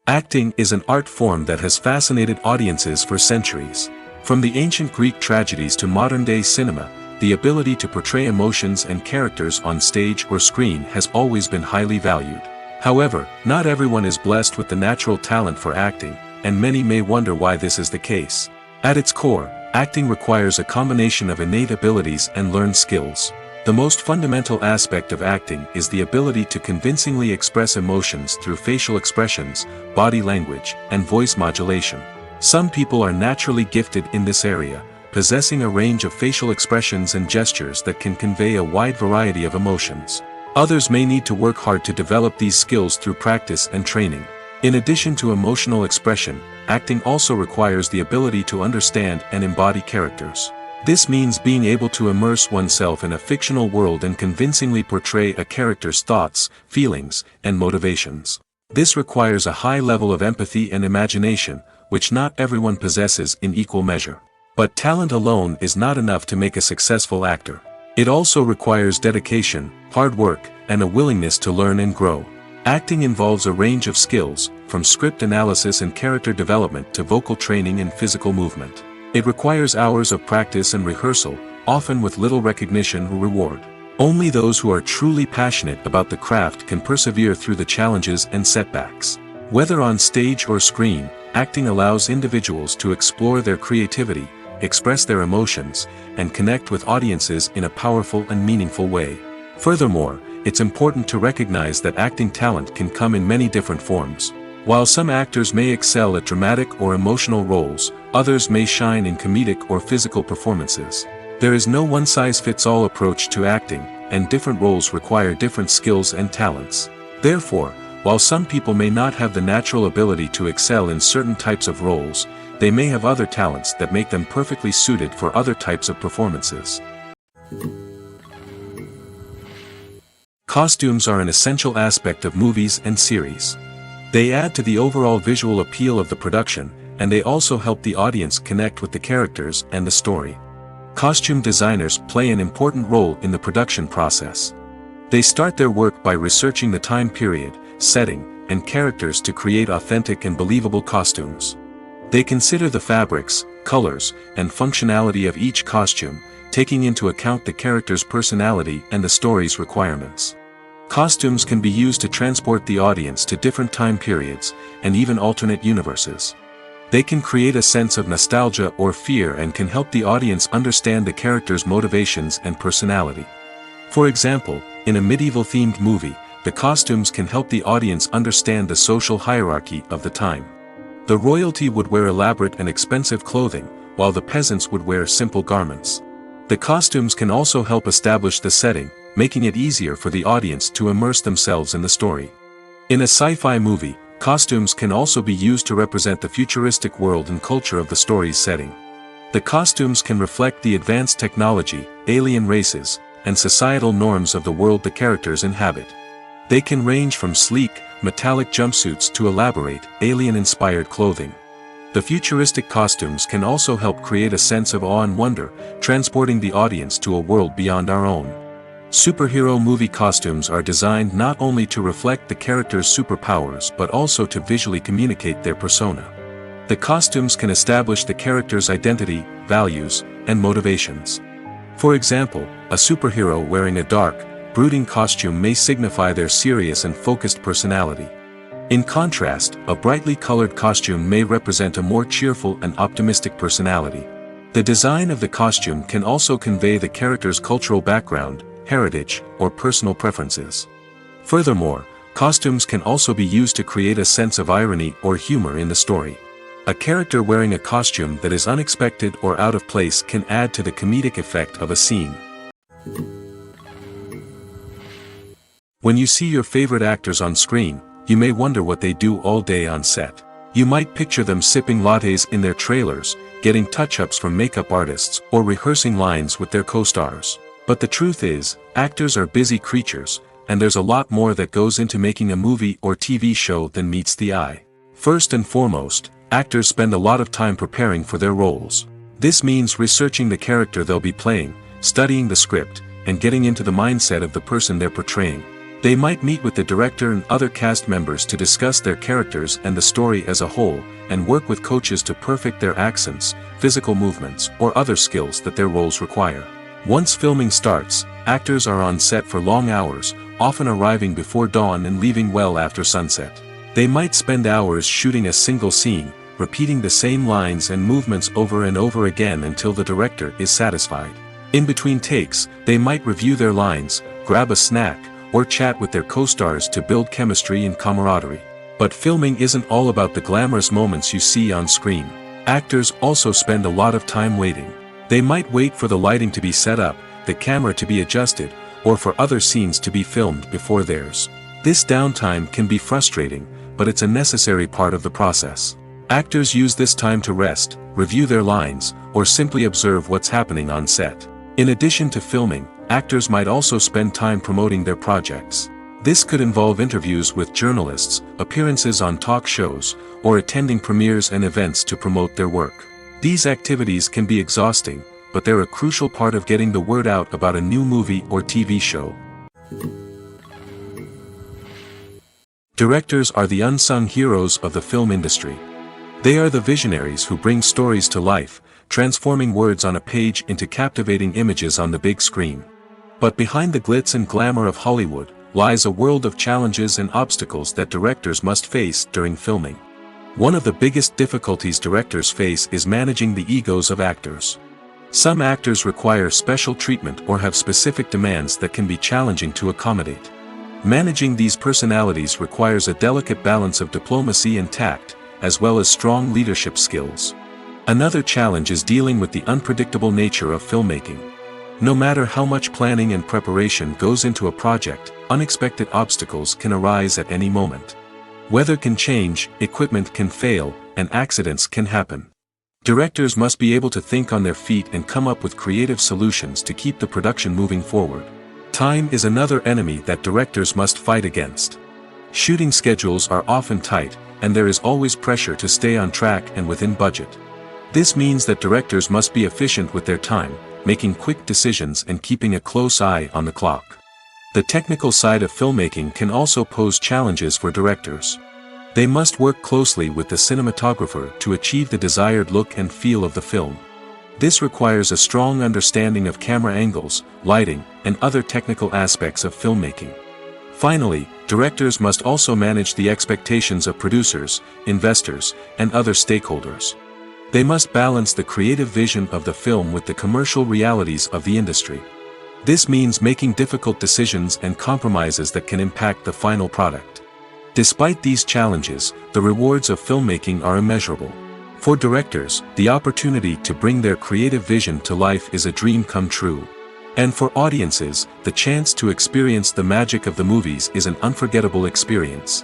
S1: Acting is an art form that has fascinated audiences for centuries. From the ancient Greek tragedies to modern-day cinema, the ability to portray emotions and characters on stage or screen has always been highly valued. However, not everyone is blessed with the natural talent for acting, and many may wonder why this is the case. At its core, acting requires a combination of innate abilities and learned skills. The most fundamental aspect of acting is the ability to convincingly express emotions through facial expressions, body language, and voice modulation. Some people are naturally gifted in this area, possessing a range of facial expressions and gestures that can convey a wide variety of emotions. Others may need to work hard to develop these skills through practice and training. In addition to emotional expression, acting also requires the ability to understand and embody characters. This means being able to immerse oneself in a fictional world and convincingly portray a character's thoughts, feelings, and motivations. This requires a high level of empathy and imagination, which not everyone possesses in equal measure. But talent alone is not enough to make a successful actor. It also requires dedication, hard work, and a willingness to learn and grow. Acting involves a range of skills, from script analysis and character development to vocal training and physical movement. It requires hours of practice and rehearsal, often with little recognition or reward. Only those who are truly passionate about the craft can persevere through the challenges and setbacks. Whether on stage or screen, acting allows individuals to explore their creativity, express their emotions, and connect with audiences in a powerful and meaningful way. Furthermore, it's important to recognize that acting talent can come in many different forms. While some actors may excel at dramatic or emotional roles, others may shine in comedic or physical performances. There is no one-size-fits-all approach to acting, and different roles require different skills and talents. Therefore, while some people may not have the natural ability to excel in certain types of roles, they may have other talents that make them perfectly suited for other types of performances. Costumes are an essential aspect of movies and series. They add to the overall visual appeal of the production, and they also help the audience connect with the characters and the story. Costume designers play an important role in the production process. They start their work by researching the time period, setting, and characters to create authentic and believable costumes. They consider the fabrics, colors, and functionality of each costume, taking into account the character's personality and the story's requirements. Costumes can be used to transport the audience to different time periods, and even alternate universes. They can create a sense of nostalgia or fear and can help the audience understand the character's motivations and personality. For example, in a medieval-themed movie, the costumes can help the audience understand the social hierarchy of the time. The royalty would wear elaborate and expensive clothing, while the peasants would wear simple garments. The costumes can also help establish the setting, making it easier for the audience to immerse themselves in the story. In a sci-fi movie, costumes can also be used to represent the futuristic world and culture of the story's setting. The costumes can reflect the advanced technology, alien races, and societal norms of the world the characters inhabit. They can range from sleek, metallic jumpsuits to elaborate, alien-inspired clothing. The futuristic costumes can also help create a sense of awe and wonder, transporting the audience to a world beyond our own. Superhero movie costumes are designed not only to reflect the character's superpowers but also to visually communicate their persona. The costumes can establish the character's identity, values, and motivations. For example, a superhero wearing a dark, brooding costume may signify their serious and focused personality. In contrast, a brightly colored costume may represent a more cheerful and optimistic personality. The design of the costume can also convey the character's cultural background, heritage, or personal preferences. Furthermore, costumes can also be used to create a sense of irony or humor in the story. A character wearing a costume that is unexpected or out of place can add to the comedic effect of a scene. When you see your favorite actors on screen, you may wonder what they do all day on set. You might picture them sipping lattes in their trailers, getting touch-ups from makeup artists, or rehearsing lines with their co-stars. But the truth is, actors are busy creatures, and there's a lot more that goes into making a movie or TV show than meets the eye. First and foremost, actors spend a lot of time preparing for their roles. This means researching the character they'll be playing, studying the script, and getting into the mindset of the person they're portraying. They might meet with the director and other cast members to discuss their characters and the story as a whole, and work with coaches to perfect their accents, physical movements, or other skills that their roles require. Once filming starts, actors are on set for long hours, often arriving before dawn and leaving well after sunset. They might spend hours shooting a single scene, repeating the same lines and movements over and over again until the director is satisfied. In between takes, they might review their lines, grab a snack, or chat with their co-stars to build chemistry and camaraderie. But filming isn't all about the glamorous moments you see on screen. Actors also spend a lot of time waiting. They might wait for the lighting to be set up, the camera to be adjusted, or for other scenes to be filmed before theirs. This downtime can be frustrating, but it's a necessary part of the process. Actors use this time to rest, review their lines, or simply observe what's happening on set. In addition to filming, actors might also spend time promoting their projects. This could involve interviews with journalists, appearances on talk shows, or attending premieres and events to promote their work. These activities can be exhausting, but they're a crucial part of getting the word out about a new movie or TV show. Directors are the unsung heroes of the film industry. They are the visionaries who bring stories to life, transforming words on a page into captivating images on the big screen. But behind the glitz and glamour of Hollywood lies a world of challenges and obstacles that directors must face during filming. One of the biggest difficulties directors face is managing the egos of actors. Some actors require special treatment or have specific demands that can be challenging to accommodate. Managing these personalities requires a delicate balance of diplomacy and tact, as well as strong leadership skills. Another challenge is dealing with the unpredictable nature of filmmaking. No matter how much planning and preparation goes into a project, unexpected obstacles can arise at any moment. Weather can change, equipment can fail, and accidents can happen. Directors must be able to think on their feet and come up with creative solutions to keep the production moving forward. Time is another enemy that directors must fight against. Shooting schedules are often tight, and there is always pressure to stay on track and within budget. This means that directors must be efficient with their time, making quick decisions and keeping a close eye on the clock. The technical side of filmmaking can also pose challenges for directors. They must work closely with the cinematographer to achieve the desired look and feel of the film. This requires a strong understanding of camera angles, lighting, and other technical aspects of filmmaking. Finally, directors must also manage the expectations of producers, investors, and other stakeholders. They must balance the creative vision of the film with the commercial realities of the industry. This means making difficult decisions and compromises that can impact the final product. Despite these challenges, the rewards of filmmaking are immeasurable. For directors, the opportunity to bring their creative vision to life is a dream come true. And for audiences, the chance to experience the magic of the movies is an unforgettable experience.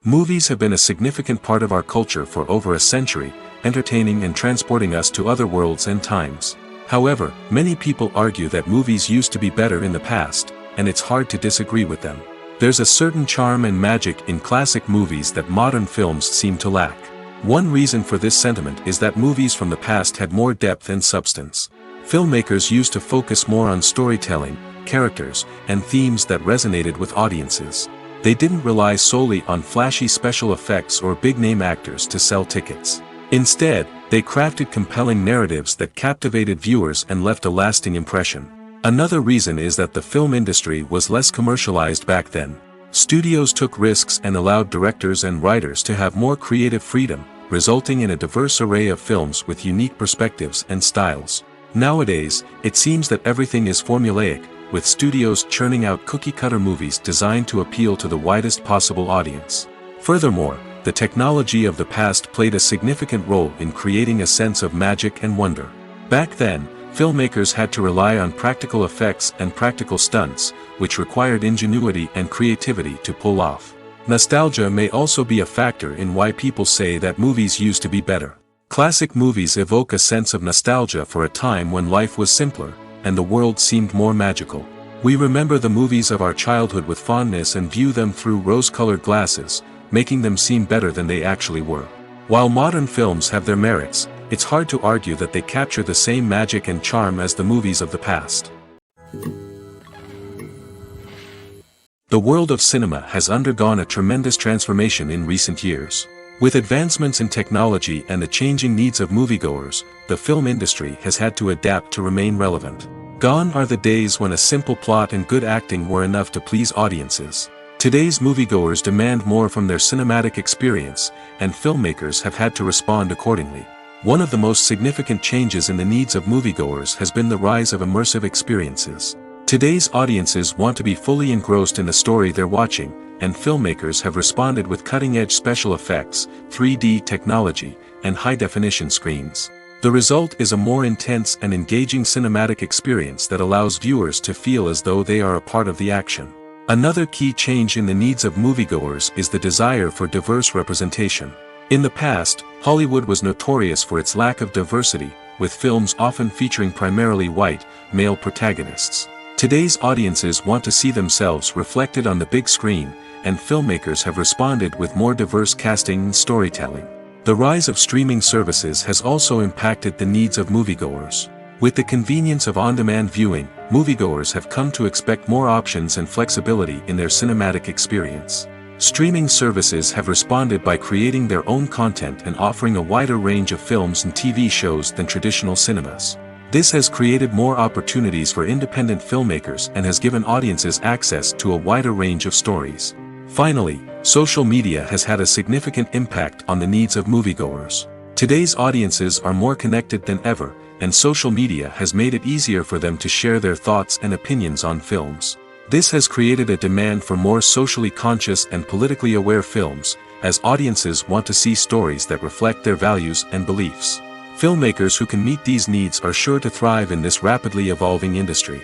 S1: Movies have been a significant part of our culture for over a century, entertaining and transporting us to other worlds and times. However, many people argue that movies used to be better in the past, and it's hard to disagree with them. There's a certain charm and magic in classic movies that modern films seem to lack. One reason for this sentiment is that movies from the past had more depth and substance. Filmmakers used to focus more on storytelling, characters, and themes that resonated with audiences. They didn't rely solely on flashy special effects or big-name actors to sell tickets. Instead, they crafted compelling narratives that captivated viewers and left a lasting impression. Another reason is that the film industry was less commercialized back then. Studios took risks and allowed directors and writers to have more creative freedom, resulting in a diverse array of films with unique perspectives and styles. Nowadays, it seems that everything is formulaic, with studios churning out cookie-cutter movies designed to appeal to the widest possible audience. Furthermore, the technology of the past played a significant role in creating a sense of magic and wonder. Back then, filmmakers had to rely on practical effects and practical stunts, which required ingenuity and creativity to pull off. Nostalgia may also be a factor in why people say that movies used to be better. Classic movies evoke a sense of nostalgia for a time when life was simpler, and the world seemed more magical. We remember the movies of our childhood with fondness and view them through rose-colored glasses, making them seem better than they actually were. While modern films have their merits, it's hard to argue that they capture the same magic and charm as the movies of the past. The world of cinema has undergone a tremendous transformation in recent years. With advancements in technology and the changing needs of moviegoers, the film industry has had to adapt to remain relevant. Gone are the days when a simple plot and good acting were enough to please audiences. Today's moviegoers demand more from their cinematic experience, and filmmakers have had to respond accordingly. One of the most significant changes in the needs of moviegoers has been the rise of immersive experiences. Today's audiences want to be fully engrossed in the story they're watching, and filmmakers have responded with cutting-edge special effects, 3D technology, and high-definition screens. The result is a more intense and engaging cinematic experience that allows viewers to feel as though they are a part of the action. Another key change in the needs of moviegoers is the desire for diverse representation. In the past, Hollywood was notorious for its lack of diversity, with films often featuring primarily white, male protagonists. Today's audiences want to see themselves reflected on the big screen, and filmmakers have responded with more diverse casting and storytelling. The rise of streaming services has also impacted the needs of moviegoers. With the convenience of on-demand viewing, moviegoers have come to expect more options and flexibility in their cinematic experience. Streaming services have responded by creating their own content and offering a wider range of films and TV shows than traditional cinemas. This has created more opportunities for independent filmmakers and has given audiences access to a wider range of stories. Finally, social media has had a significant impact on the needs of moviegoers. Today's audiences are more connected than ever, and social media has made it easier for them to share their thoughts and opinions on films. This has created a demand for more socially conscious and politically aware films, as audiences want to see stories that reflect their values and beliefs. Filmmakers who can meet these needs are sure to thrive in this rapidly evolving industry.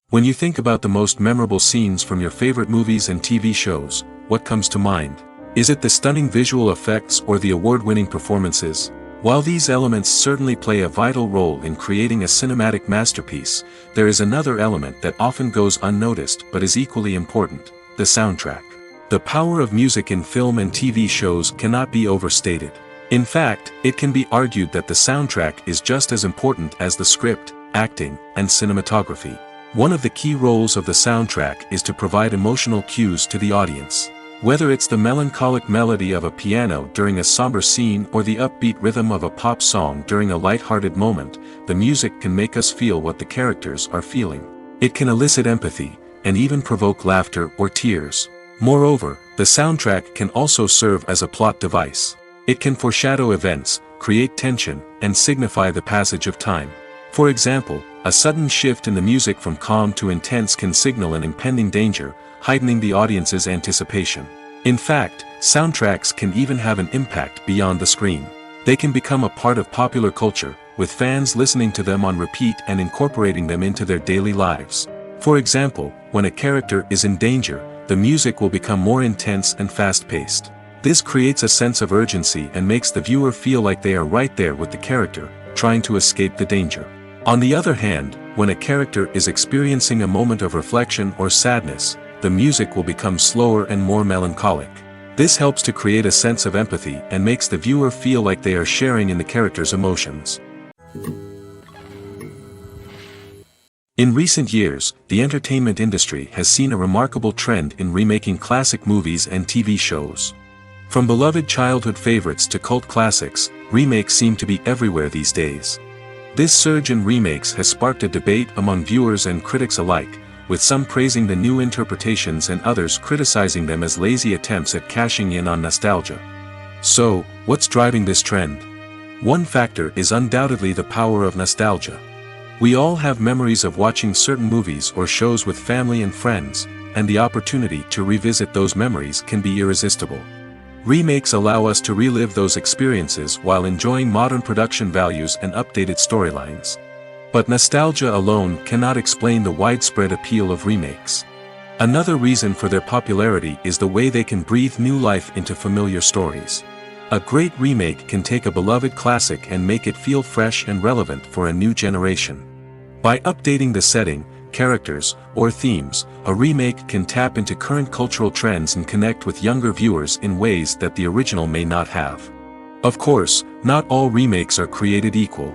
S1: When you think about the most memorable scenes from your favorite movies and TV shows, what comes to mind? Is it the stunning visual effects or the award-winning performances? While these elements certainly play a vital role in creating a cinematic masterpiece, there is another element that often goes unnoticed but is equally important: the soundtrack. The power of music in film and TV shows cannot be overstated. In fact, it can be argued that the soundtrack is just as important as the script, acting, and cinematography. One of the key roles of the soundtrack is to provide emotional cues to the audience. Whether it's the melancholic melody of a piano during a somber scene or the upbeat rhythm of a pop song during a light-hearted moment, the music can make us feel what the characters are feeling. It can elicit empathy, and even provoke laughter or tears. Moreover, the soundtrack can also serve as a plot device. It can foreshadow events, create tension, and signify the passage of time. For example, a sudden shift in the music from calm to intense can signal an impending danger, heightening the audience's anticipation. In fact, soundtracks can even have an impact beyond the screen. They can become a part of popular culture, with fans listening to them on repeat and incorporating them into their daily lives. For example, when a character is in danger, the music will become more intense and fast-paced. This creates a sense of urgency and makes the viewer feel like they are right there with the character, trying to escape the danger. On the other hand, when a character is experiencing a moment of reflection or sadness, the music will become slower and more melancholic. This helps to create a sense of empathy and makes the viewer feel like they are sharing in the character's emotions. In recent years, the entertainment industry has seen a remarkable trend in remaking classic movies and TV shows. From beloved childhood favorites to cult classics, remakes seem to be everywhere these days. This surge in remakes has sparked a debate among viewers and critics alike, with some praising the new interpretations and others criticizing them as lazy attempts at cashing in on nostalgia. So, what's driving this trend? One factor is undoubtedly the power of nostalgia. We all have memories of watching certain movies or shows with family and friends, and the opportunity to revisit those memories can be irresistible. Remakes allow us to relive those experiences while enjoying modern production values and updated storylines. But nostalgia alone cannot explain the widespread appeal of remakes. Another reason for their popularity is the way they can breathe new life into familiar stories. A great remake can take a beloved classic and make it feel fresh and relevant for a new generation. By updating the setting, characters, or themes, a remake can tap into current cultural trends and connect with younger viewers in ways that the original may not have. Of course, not all remakes are created equal.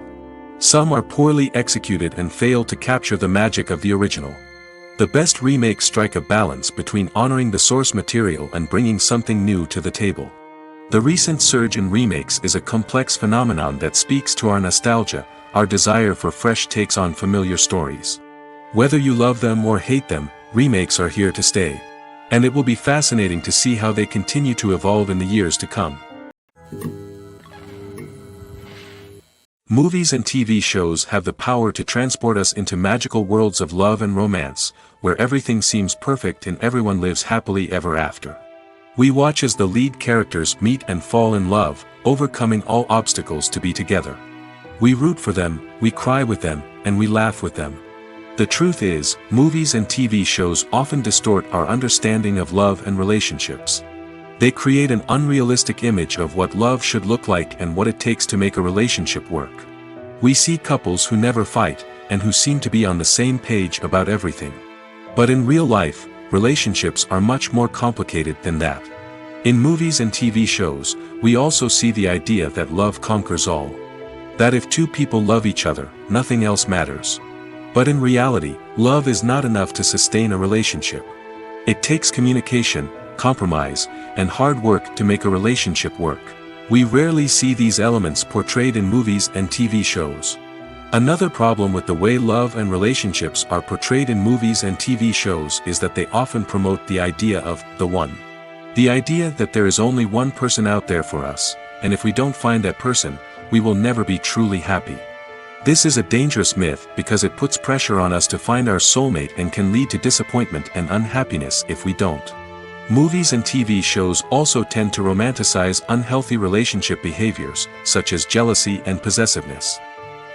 S1: Some are poorly executed and fail to capture the magic of the original. The best remakes strike a balance between honoring the source material and bringing something new to the table. The recent surge in remakes is a complex phenomenon that speaks to our nostalgia, our desire for fresh takes on familiar stories. Whether you love them or hate them, remakes are here to stay. And it will be fascinating to see how they continue to evolve in the years to come. Movies and TV shows have the power to transport us into magical worlds of love and romance, where everything seems perfect and everyone lives happily ever after. We watch as the lead characters meet and fall in love, overcoming all obstacles to be together. We root for them, we cry with them, and we laugh with them. The truth is, movies and TV shows often distort our understanding of love and relationships. They create an unrealistic image of what love should look like and what it takes to make a relationship work. We see couples who never fight, and who seem to be on the same page about everything. But in real life, relationships are much more complicated than that. In movies and TV shows, we also see the idea that love conquers all. That if two people love each other, nothing else matters. But in reality, love is not enough to sustain a relationship. It takes communication, compromise, and hard work to make a relationship work. We rarely see these elements portrayed in movies and TV shows. Another problem with the way love and relationships are portrayed in movies and TV shows is that they often promote the idea of the one. The idea that there is only one person out there for us, and if we don't find that person, we will never be truly happy. This is a dangerous myth because it puts pressure on us to find our soulmate and can lead to disappointment and unhappiness if we don't. Movies and TV shows also tend to romanticize unhealthy relationship behaviors, such as jealousy and possessiveness.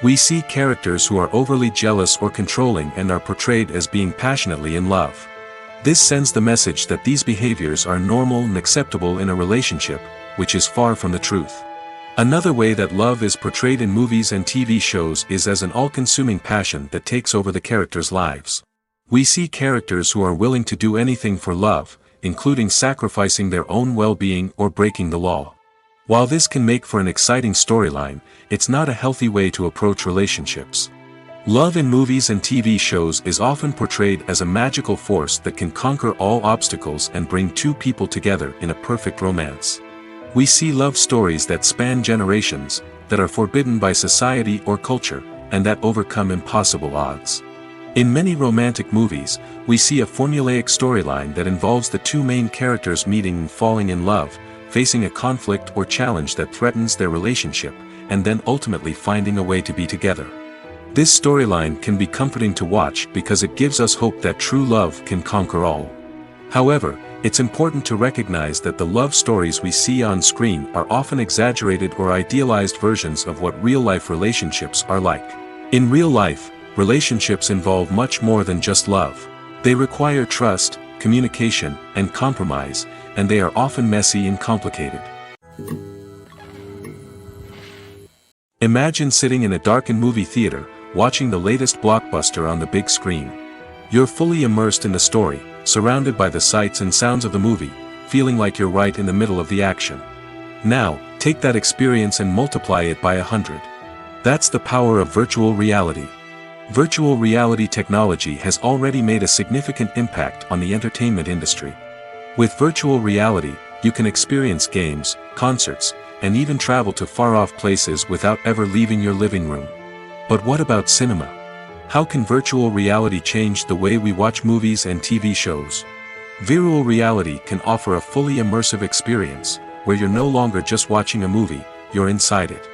S1: We see characters who are overly jealous or controlling and are portrayed as being passionately in love. This sends the message that these behaviors are normal and acceptable in a relationship, which is far from the truth. Another way that love is portrayed in movies and TV shows is as an all-consuming passion that takes over the characters' lives. We see characters who are willing to do anything for love, including sacrificing their own well-being or breaking the law. While this can make for an exciting storyline, it's not a healthy way to approach relationships. Love in movies and TV shows is often portrayed as a magical force that can conquer all obstacles and bring two people together in a perfect romance. We see love stories that span generations, that are forbidden by society or culture, and that overcome impossible odds. In many romantic movies, we see a formulaic storyline that involves the two main characters meeting and falling in love, facing a conflict or challenge that threatens their relationship, and then ultimately finding a way to be together. This storyline can be comforting to watch because it gives us hope that true love can conquer all. However, it's important to recognize that the love stories we see on screen are often exaggerated or idealized versions of what real-life relationships are like. In real life, relationships involve much more than just love. They require trust, communication, and compromise, and they are often messy and complicated. Imagine sitting in a darkened movie theater, watching the latest blockbuster on the big screen. You're fully immersed in the story, surrounded by the sights and sounds of the movie, feeling like you're right in the middle of the action. Now, take that experience and multiply it by 100. That's the power of virtual reality. Virtual reality technology has already made a significant impact on the entertainment industry. With virtual reality, you can experience games, concerts, and even travel to far-off places without ever leaving your living room. But what about cinema? How can virtual reality change the way we watch movies and TV shows? Virtual reality can offer a fully immersive experience, where you're no longer just watching a movie, you're inside it.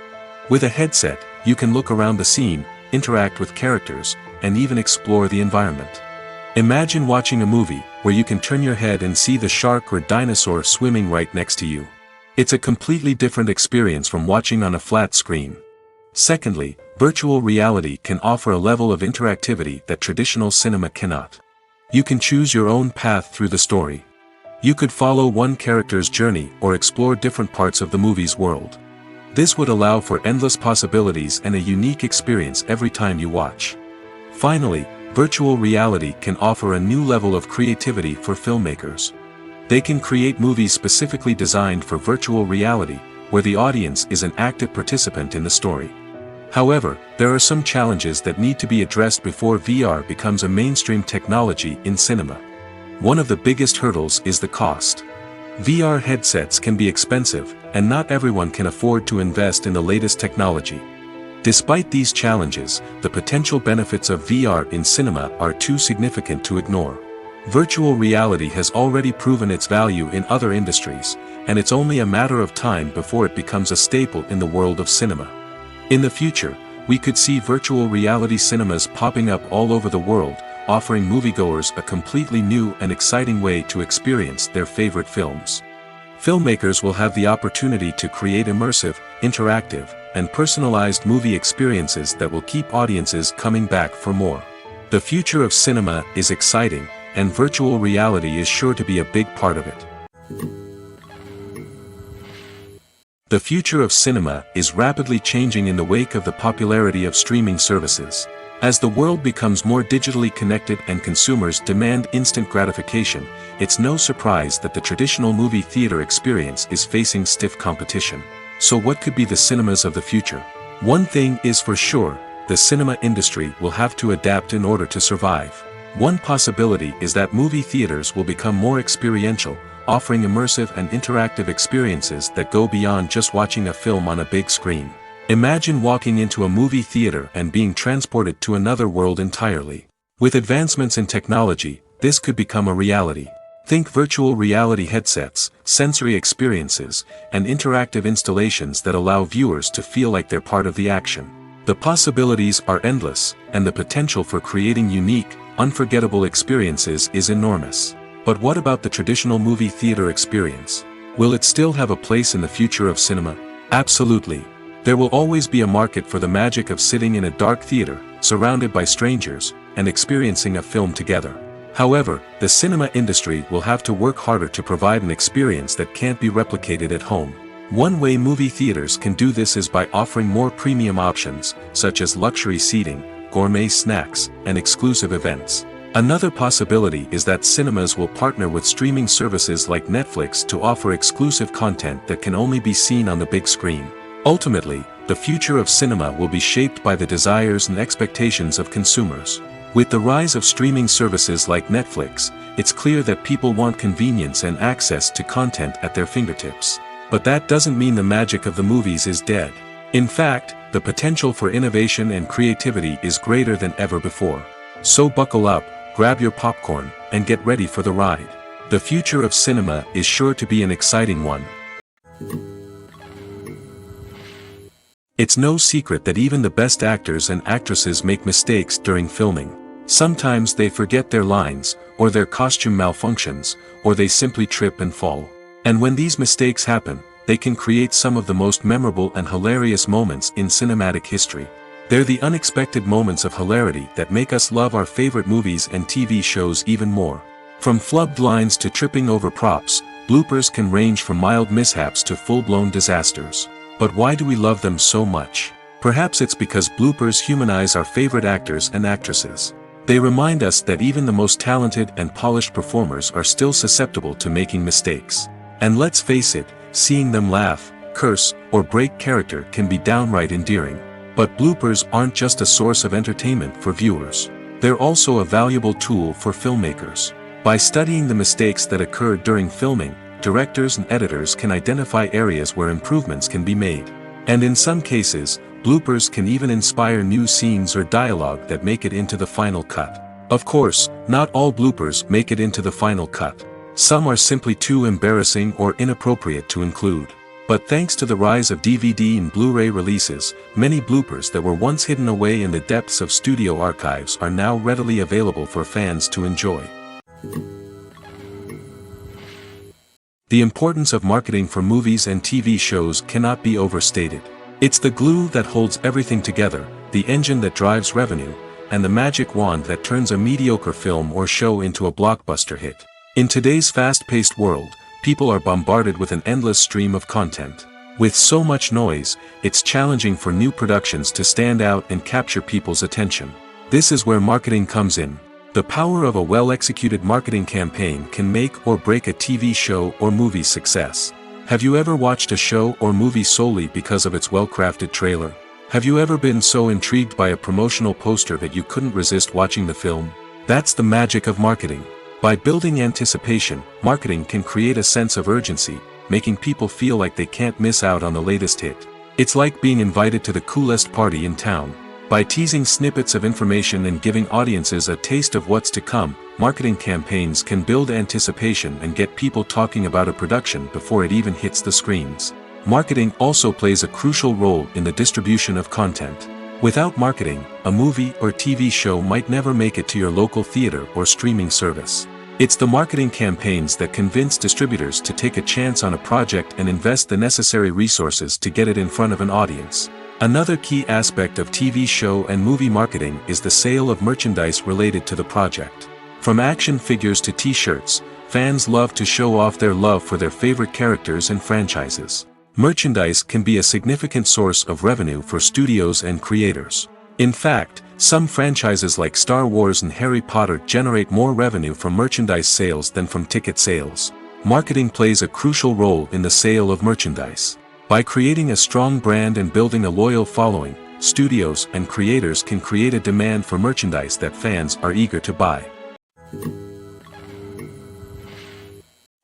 S1: With a headset, you can look around the scene, interact with characters, and even explore the environment. Imagine watching a movie, where you can turn your head and see the shark or dinosaur swimming right next to you. It's a completely different experience from watching on a flat screen. Secondly, virtual reality can offer a level of interactivity that traditional cinema cannot. You can choose your own path through the story. You could follow one character's journey or explore different parts of the movie's world. This would allow for endless possibilities and a unique experience every time you watch. Finally, virtual reality can offer a new level of creativity for filmmakers. They can create movies specifically designed for virtual reality, where the audience is an active participant in the story. However, there are some challenges that need to be addressed before VR becomes a mainstream technology in cinema. One of the biggest hurdles is the cost. VR headsets can be expensive, and not everyone can afford to invest in the latest technology. Despite these challenges, the potential benefits of VR in cinema are too significant to ignore. Virtual reality has already proven its value in other industries, and it's only a matter of time before it becomes a staple in the world of cinema. In the future, we could see virtual reality cinemas popping up all over the world, offering moviegoers a completely new and exciting way to experience their favorite films. Filmmakers will have the opportunity to create immersive, interactive, and personalized movie experiences that will keep audiences coming back for more. The future of cinema is exciting, and virtual reality is sure to be a big part of it. The future of cinema is rapidly changing in the wake of the popularity of streaming services. As the world becomes more digitally connected and consumers demand instant gratification, it's no surprise that the traditional movie theater experience is facing stiff competition. So what could be the cinemas of the future? One thing is for sure, the cinema industry will have to adapt in order to survive. One possibility is that movie theaters will become more experiential, offering immersive and interactive experiences that go beyond just watching a film on a big screen. Imagine walking into a movie theater and being transported to another world entirely. With advancements in technology, this could become a reality. Think virtual reality headsets, sensory experiences, and interactive installations that allow viewers to feel like they're part of the action. The possibilities are endless, and the potential for creating unique, unforgettable experiences is enormous. But what about the traditional movie theater experience? Will it still have a place in the future of cinema? Absolutely. There will always be a market for the magic of sitting in a dark theater, surrounded by strangers, and experiencing a film together. However, the cinema industry will have to work harder to provide an experience that can't be replicated at home. One way movie theaters can do this is by offering more premium options, such as luxury seating, gourmet snacks, and exclusive events. Another possibility is that cinemas will partner with streaming services like Netflix to offer exclusive content that can only be seen on the big screen. Ultimately, the future of cinema will be shaped by the desires and expectations of consumers. With the rise of streaming services like Netflix, it's clear that people want convenience and access to content at their fingertips. But that doesn't mean the magic of the movies is dead. In fact, the potential for innovation and creativity is greater than ever before. So buckle up, grab your popcorn, and get ready for the ride. The future of cinema is sure to be an exciting one. It's no secret that even the best actors and actresses make mistakes during filming. Sometimes they forget their lines, or their costume malfunctions, or they simply trip and fall. And when these mistakes happen, they can create some of the most memorable and hilarious moments in cinematic history. They're the unexpected moments of hilarity that make us love our favorite movies and TV shows even more. From flubbed lines to tripping over props, bloopers can range from mild mishaps to full-blown disasters. But why do we love them so much? Perhaps it's because bloopers humanize our favorite actors and actresses. They remind us that even the most talented and polished performers are still susceptible to making mistakes. And let's face it, seeing them laugh, curse, or break character can be downright endearing. But bloopers aren't just a source of entertainment for viewers. They're also a valuable tool for filmmakers. By studying the mistakes that occurred during filming, directors and editors can identify areas where improvements can be made. And in some cases, bloopers can even inspire new scenes or dialogue that make it into the final cut. Of course, not all bloopers make it into the final cut. Some are simply too embarrassing or inappropriate to include. But thanks to the rise of DVD and Blu-ray releases, many bloopers that were once hidden away in the depths of studio archives are now readily available for fans to enjoy. The importance of marketing for movies and TV shows cannot be overstated. It's the glue that holds everything together, the engine that drives revenue, and the magic wand that turns a mediocre film or show into a blockbuster hit. In today's fast-paced world, people are bombarded with an endless stream of content. With so much noise, it's challenging for new productions to stand out and capture people's attention. This is where marketing comes in. The power of a well-executed marketing campaign can make or break a TV show or movie's success. Have you ever watched a show or movie solely because of its well-crafted trailer? Have you ever been so intrigued by a promotional poster that you couldn't resist watching the film? That's the magic of marketing. By building anticipation, marketing can create a sense of urgency, making people feel like they can't miss out on the latest hit. It's like being invited to the coolest party in town. By teasing snippets of information and giving audiences a taste of what's to come, marketing campaigns can build anticipation and get people talking about a production before it even hits the screens. Marketing also plays a crucial role in the distribution of content. Without marketing, a movie or TV show might never make it to your local theater or streaming service. It's the marketing campaigns that convince distributors to take a chance on a project and invest the necessary resources to get it in front of an audience. Another key aspect of TV show and movie marketing is the sale of merchandise related to the project. From action figures to t-shirts, fans love to show off their love for their favorite characters and franchises. Merchandise can be a significant source of revenue for studios and creators. In fact, some franchises like Star Wars and Harry Potter generate more revenue from merchandise sales than from ticket sales. Marketing plays a crucial role in the sale of merchandise. By creating a strong brand and building a loyal following, studios and creators can create a demand for merchandise that fans are eager to buy.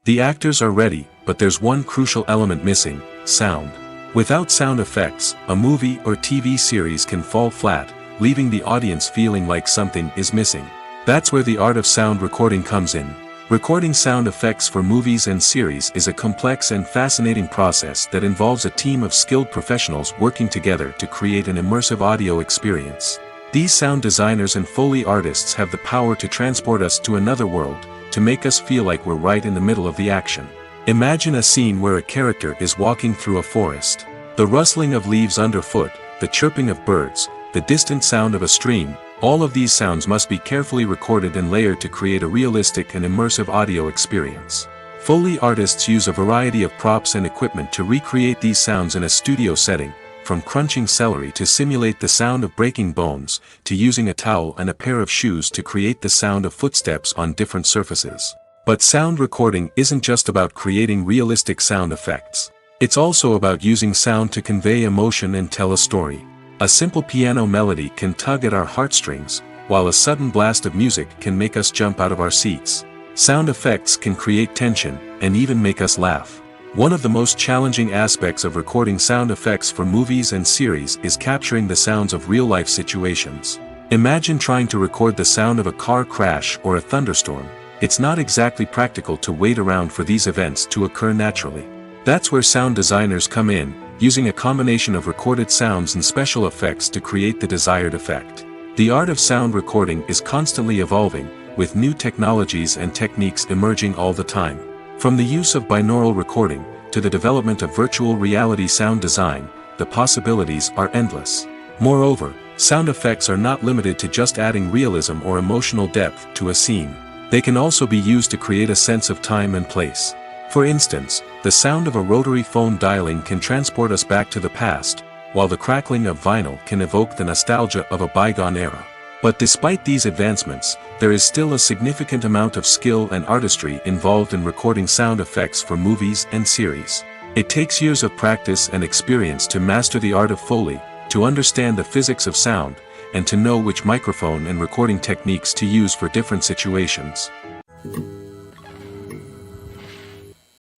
S1: The actors are ready, but there's one crucial element missing: sound. Without sound effects, a movie or TV series can fall flat, leaving the audience feeling like something is missing. That's where the art of sound recording comes in. Recording sound effects for movies and series is a complex and fascinating process that involves a team of skilled professionals working together to create an immersive audio experience. These sound designers and Foley artists have the power to transport us to another world, to make us feel like we're right in the middle of the action. Imagine a scene where a character is walking through a forest. The rustling of leaves underfoot, the chirping of birds, the distant sound of a stream, all of these sounds must be carefully recorded and layered to create a realistic and immersive audio experience. Foley artists use a variety of props and equipment to recreate these sounds in a studio setting, from crunching celery to simulate the sound of breaking bones, to using a towel and a pair of shoes to create the sound of footsteps on different surfaces. But sound recording isn't just about creating realistic sound effects. It's also about using sound to convey emotion and tell a story. A simple piano melody can tug at our heartstrings, while a sudden blast of music can make us jump out of our seats. Sound effects can create tension, and even make us laugh. One of the most challenging aspects of recording sound effects for movies and series is capturing the sounds of real-life situations. Imagine trying to record the sound of a car crash or a thunderstorm. It's not exactly practical to wait around for these events to occur naturally. That's where sound designers come in, using a combination of recorded sounds and special effects to create the desired effect. The art of sound recording is constantly evolving, with new technologies and techniques emerging all the time. From the use of binaural recording, to the development of virtual reality sound design, the possibilities are endless. Moreover, sound effects are not limited to just adding realism or emotional depth to a scene. They can also be used to create a sense of time and place. For instance, the sound of a rotary phone dialing can transport us back to the past, while the crackling of vinyl can evoke the nostalgia of a bygone era. But despite these advancements, there is still a significant amount of skill and artistry involved in recording sound effects for movies and series. It takes years of practice and experience to master the art of Foley, to understand the physics of sound, and to know which microphone and recording techniques to use for different situations.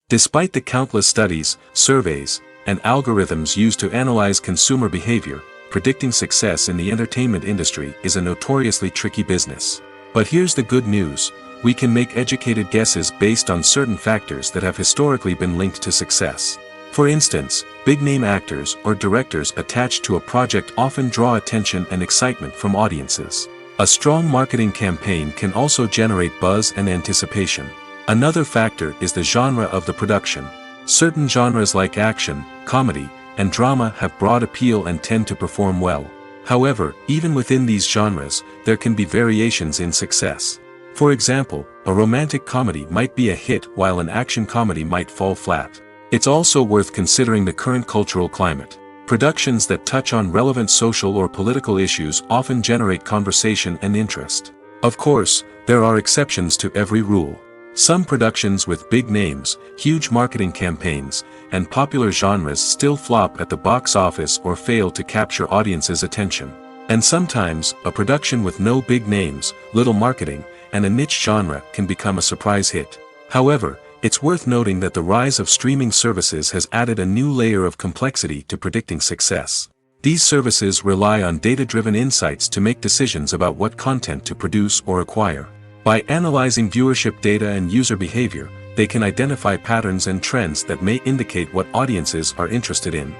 S1: Despite the countless studies, surveys, and algorithms used to analyze consumer behavior, predicting success in the entertainment industry is a notoriously tricky business. But here's the good news: we can make educated guesses based on certain factors that have historically been linked to success. For instance, big-name actors or directors attached to a project often draw attention and excitement from audiences. A strong marketing campaign can also generate buzz and anticipation. Another factor is the genre of the production. Certain genres like action, comedy, and drama have broad appeal and tend to perform well. However, even within these genres, there can be variations in success. For example, a romantic comedy might be a hit while an action comedy might fall flat. It's also worth considering the current cultural climate. Productions that touch on relevant social or political issues often generate conversation and interest. Of course, there are exceptions to every rule. Some productions with big names, huge marketing campaigns, and popular genres still flop at the box office or fail to capture audiences' attention. And sometimes, a production with no big names, little marketing, and a niche genre can become a surprise hit. However, it's worth noting that the rise of streaming services has added a new layer of complexity to predicting success. These services rely on data-driven insights to make decisions about what content to produce or acquire. By analyzing viewership data and user behavior, they can identify patterns and trends that may indicate what audiences are interested in.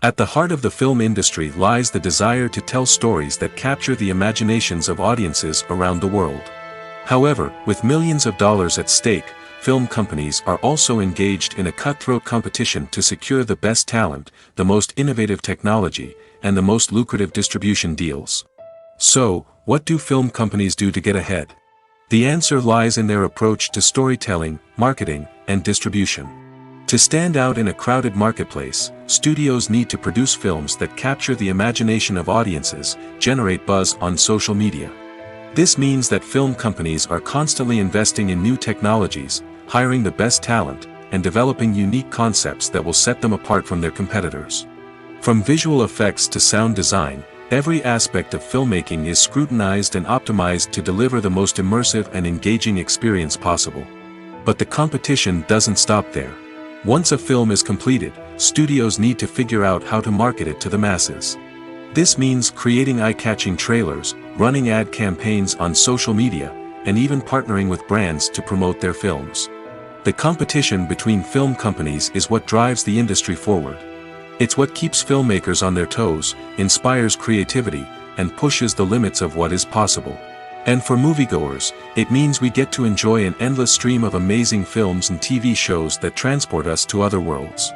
S1: At the heart of the film industry lies the desire to tell stories that capture the imaginations of audiences around the world. However, with millions of dollars at stake, film companies are also engaged in a cutthroat competition to secure the best talent, the most innovative technology, and the most lucrative distribution deals. So, what do film companies do to get ahead? The answer lies in their approach to storytelling, marketing, and distribution. To stand out in a crowded marketplace, studios need to produce films that capture the imagination of audiences, generate buzz on social media. This means that film companies are constantly investing in new technologies, hiring the best talent, and developing unique concepts that will set them apart from their competitors. From visual effects to sound design, every aspect of filmmaking is scrutinized and optimized to deliver the most immersive and engaging experience possible. But the competition doesn't stop there. Once a film is completed, studios need to figure out how to market it to the masses. This means creating eye-catching trailers, running ad campaigns on social media, and even partnering with brands to promote their films. The competition between film companies is what drives the industry forward. It's what keeps filmmakers on their toes, inspires creativity, and pushes the limits of what is possible. And for moviegoers, it means we get to enjoy an endless stream of amazing films and TV shows that transport us to other worlds.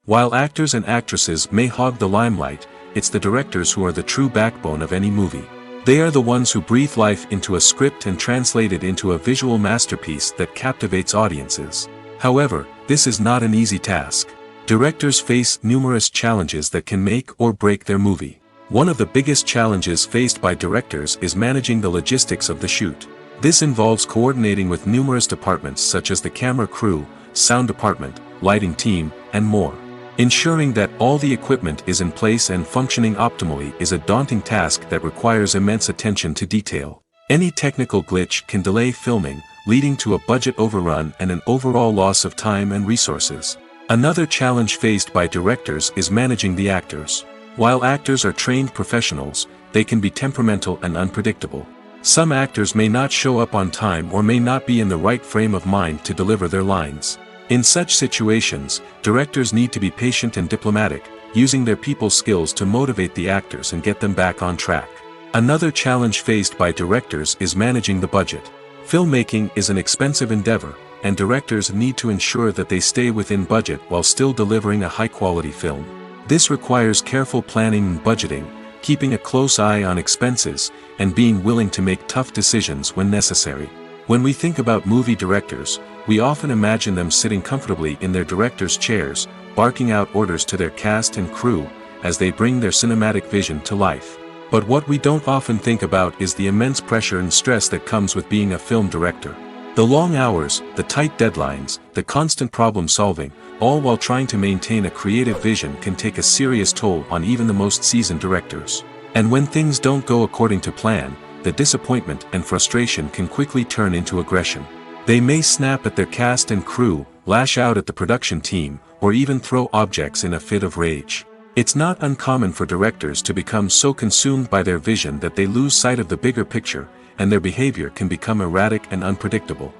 S1: While actors and actresses may hog the limelight, it's the directors who are the true backbone of any movie. They are the ones who breathe life into a script and translate it into a visual masterpiece that captivates audiences. However, this is not an easy task. Directors face numerous challenges that can make or break their movie. One of the biggest challenges faced by directors is managing the logistics of the shoot. This involves coordinating with numerous departments such as the camera crew, sound department, lighting team, and more. Ensuring that all the equipment is in place and functioning optimally is a daunting task that requires immense attention to detail. Any technical glitch can delay filming, leading to a budget overrun and an overall loss of time and resources. Another challenge faced by directors is managing the actors. While actors are trained professionals, they can be temperamental and unpredictable. Some actors may not show up on time or may not be in the right frame of mind to deliver their lines. In such situations, directors need to be patient and diplomatic, using their people skills to motivate the actors and get them back on track. Another challenge faced by directors is managing the budget. Filmmaking is an expensive endeavor, and directors need to ensure that they stay within budget while still delivering a high-quality film. This requires careful planning and budgeting, keeping a close eye on expenses, and being willing to make tough decisions when necessary. When we think about movie directors, we often imagine them sitting comfortably in their director's chairs, barking out orders to their cast and crew, as they bring their cinematic vision to life. But what we don't often think about is the immense pressure and stress that comes with being a film director. The long hours, the tight deadlines, the constant problem solving, all while trying to maintain a creative vision can take a serious toll on even the most seasoned directors. And when things don't go according to plan, the disappointment and frustration can quickly turn into aggression. They may snap at their cast and crew, lash out at the production team, or even throw objects in a fit of rage. It's not uncommon for directors to become so consumed by their vision that they lose sight of the bigger picture, and their behavior can become erratic and unpredictable.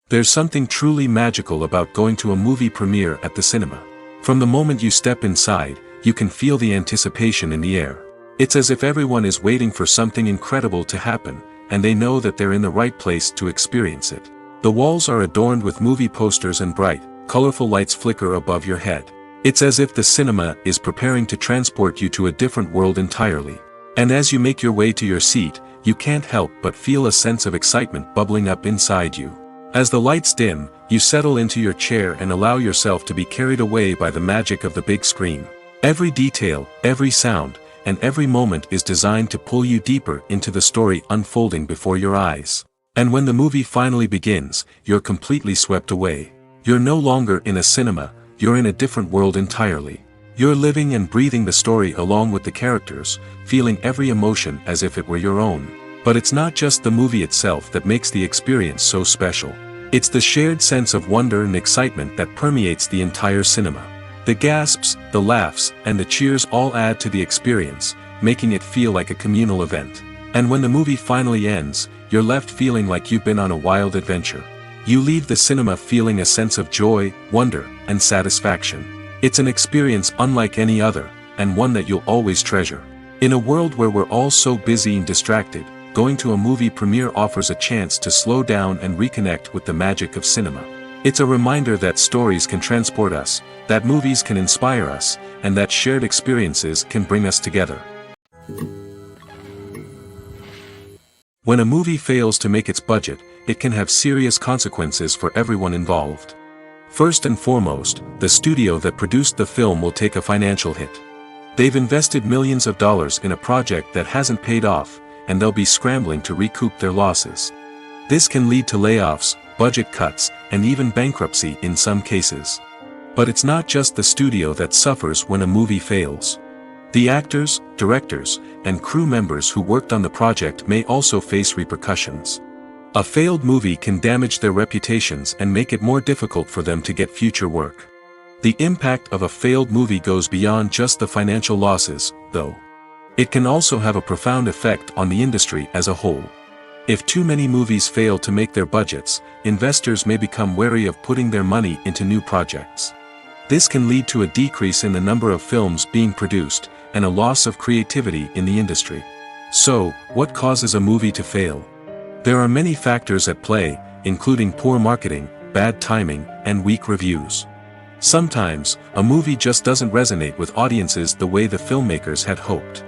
S1: There's something truly magical about going to a movie premiere at the cinema. From the moment you step inside, you can feel the anticipation in the air. It's as if everyone is waiting for something incredible to happen, and they know that they're in the right place to experience it. The walls are adorned with movie posters and bright, colorful lights flicker above your head. It's as if the cinema is preparing to transport you to a different world entirely. And as you make your way to your seat, you can't help but feel a sense of excitement bubbling up inside you. As the lights dim, you settle into your chair and allow yourself to be carried away by the magic of the big screen. Every detail, every sound, and every moment is designed to pull you deeper into the story unfolding before your eyes. And when the movie finally begins, you're completely swept away. You're no longer in a cinema, you're in a different world entirely. You're living and breathing the story along with the characters, feeling every emotion as if it were your own. But it's not just the movie itself that makes the experience so special. It's the shared sense of wonder and excitement that permeates the entire cinema. The gasps, the laughs, and the cheers all add to the experience, making it feel like a communal event. And when the movie finally ends, you're left feeling like you've been on a wild adventure. You leave the cinema feeling a sense of joy, wonder, and satisfaction. It's an experience unlike any other, and one that you'll always treasure. In a world where we're all so busy and distracted, going to a movie premiere offers a chance to slow down and reconnect with the magic of cinema. It's a reminder that stories can transport us, that movies can inspire us, and that shared experiences can bring us together. When a movie fails to make its budget, it can have serious consequences for everyone involved. First and foremost, the studio that produced the film will take a financial hit. They've invested millions of dollars in a project that hasn't paid off, and they'll be scrambling to recoup their losses. This can lead to layoffs, budget cuts, and even bankruptcy in some cases. But it's not just the studio that suffers when a movie fails. The actors, directors, and crew members who worked on the project may also face repercussions. A failed movie can damage their reputations and make it more difficult for them to get future work. The impact of a failed movie goes beyond just the financial losses, though. It can also have a profound effect on the industry as a whole. If too many movies fail to make their budgets, investors may become wary of putting their money into new projects. This can lead to a decrease in the number of films being produced, and a loss of creativity in the industry. So, what causes a movie to fail? There are many factors at play, including poor marketing, bad timing, and weak reviews. Sometimes, a movie just doesn't resonate with audiences the way the filmmakers had hoped.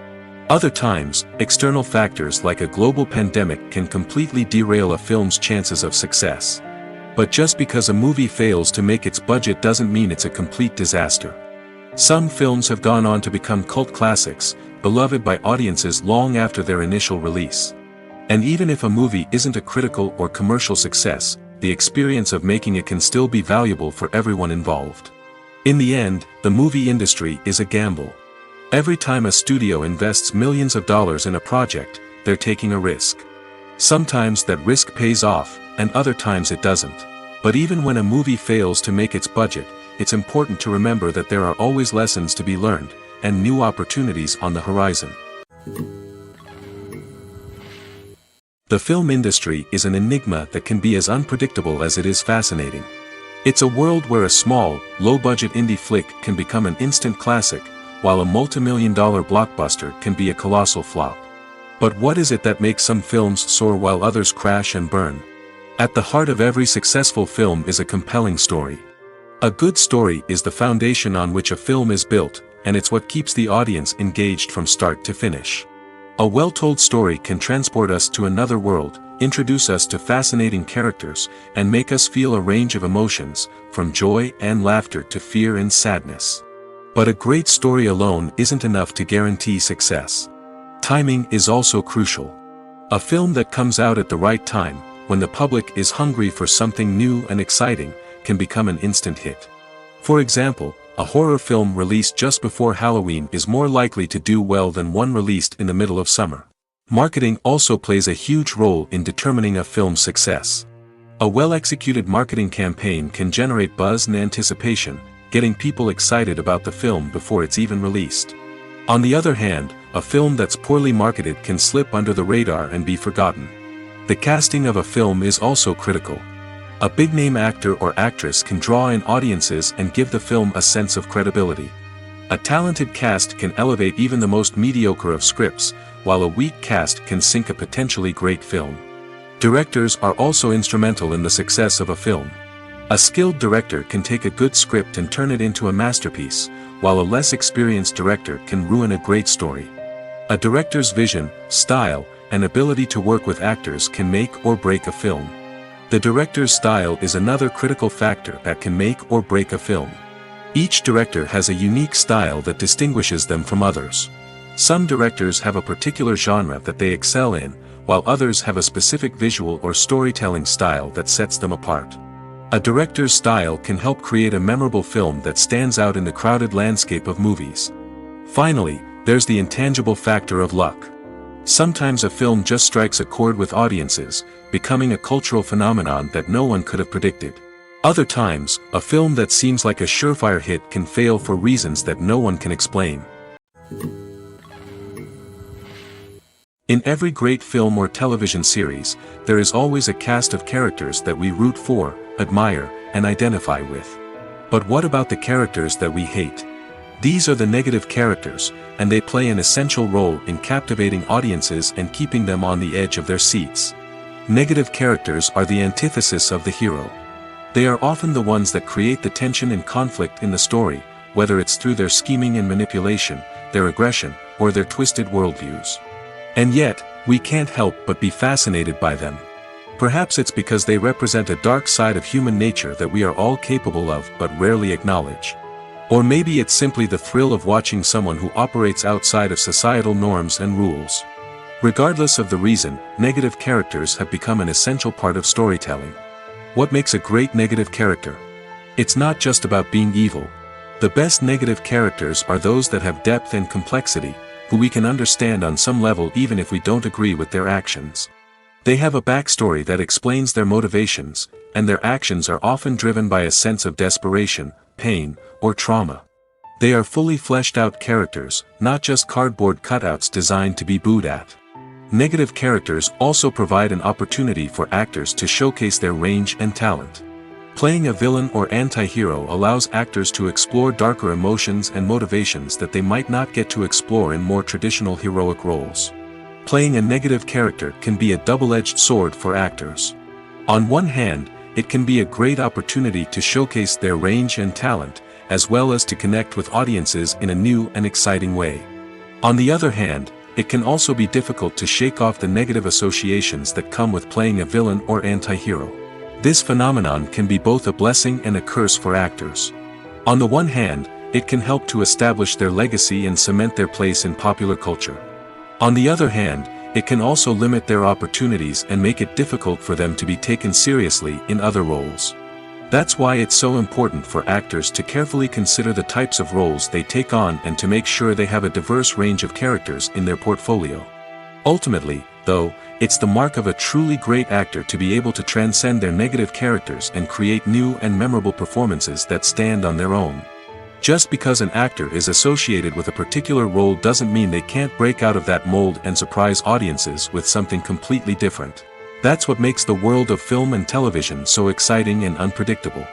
S1: Other times, external factors like a global pandemic can completely derail a film's chances of success. But just because a movie fails to make its budget doesn't mean it's a complete disaster. Some films have gone on to become cult classics, beloved by audiences long after their initial release. And even if a movie isn't a critical or commercial success, the experience of making it can still be valuable for everyone involved. In the end, the movie industry is a gamble. Every time a studio invests millions of dollars in a project, they're taking a risk. Sometimes that risk pays off, and other times it doesn't. But even when a movie fails to make its budget, it's important to remember that there are always lessons to be learned, and new opportunities on the horizon. The film industry is an enigma that can be as unpredictable as it is fascinating. It's a world where a small, low-budget indie flick can become an instant classic, while a multi-million-dollar blockbuster can be a colossal flop. But what is it that makes some films soar while others crash and burn? At the heart of every successful film is a compelling story. A good story is the foundation on which a film is built, and it's what keeps the audience engaged from start to finish. A well-told story can transport us to another world, introduce us to fascinating characters, and make us feel a range of emotions, from joy and laughter to fear and sadness. But a great story alone isn't enough to guarantee success. Timing is also crucial. A film that comes out at the right time, when the public is hungry for something new and exciting, can become an instant hit. For example, a horror film released just before Halloween is more likely to do well than one released in the middle of summer. Marketing also plays a huge role in determining a film's success. A well-executed marketing campaign can generate buzz and anticipation, getting people excited about the film before it's even released. On the other hand, a film that's poorly marketed can slip under the radar and be forgotten. The casting of a film is also critical. A big-name actor or actress can draw in audiences and give the film a sense of credibility. A talented cast can elevate even the most mediocre of scripts, while a weak cast can sink a potentially great film. Directors are also instrumental in the success of a film. A skilled director can take a good script and turn it into a masterpiece, while a less experienced director can ruin a great story. A director's vision, style, and ability to work with actors can make or break a film. The director's style is another critical factor that can make or break a film. Each director has a unique style that distinguishes them from others. Some directors have a particular genre that they excel in, while others have a specific visual or storytelling style that sets them apart. A director's style can help create a memorable film that stands out in the crowded landscape of movies. Finally, there's the intangible factor of luck. Sometimes a film just strikes a chord with audiences, becoming a cultural phenomenon that no one could have predicted. Other times, a film that seems like a surefire hit can fail for reasons that no one can explain. In every great film or television series, there is always a cast of characters that we root for, admire, and identify with. But what about the characters that we hate? These are the negative characters, and they play an essential role in captivating audiences and keeping them on the edge of their seats. Negative characters are the antithesis of the hero. They are often the ones that create the tension and conflict in the story, whether it's through their scheming and manipulation, their aggression, or their twisted worldviews. And yet, we can't help but be fascinated by them. Perhaps it's because they represent a dark side of human nature that we are all capable of but rarely acknowledge. Or maybe it's simply the thrill of watching someone who operates outside of societal norms and rules. Regardless of the reason, negative characters have become an essential part of storytelling. What makes a great negative character? It's not just about being evil. The best negative characters are those that have depth and complexity, who we can understand on some level even if we don't agree with their actions. They have a backstory that explains their motivations, and their actions are often driven by a sense of desperation, pain, or trauma. They are fully fleshed out characters, not just cardboard cutouts designed to be booed at. Negative characters also provide an opportunity for actors to showcase their range and talent. Playing a villain or anti-hero allows actors to explore darker emotions and motivations that they might not get to explore in more traditional heroic roles. Playing a negative character can be a double-edged sword for actors. On one hand, it can be a great opportunity to showcase their range and talent, as well as to connect with audiences in a new and exciting way. On the other hand, it can also be difficult to shake off the negative associations that come with playing a villain or anti-hero. This phenomenon can be both a blessing and a curse for actors. On the one hand, it can help to establish their legacy and cement their place in popular culture. On the other hand, it can also limit their opportunities and make it difficult for them to be taken seriously in other roles. That's why it's so important for actors to carefully consider the types of roles they take on and to make sure they have a diverse range of characters in their portfolio. Ultimately, though, it's the mark of a truly great actor to be able to transcend their negative characters and create new and memorable performances that stand on their own. Just because an actor is associated with a particular role doesn't mean they can't break out of that mold and surprise audiences with something completely different. That's what makes the world of film and television so exciting and unpredictable.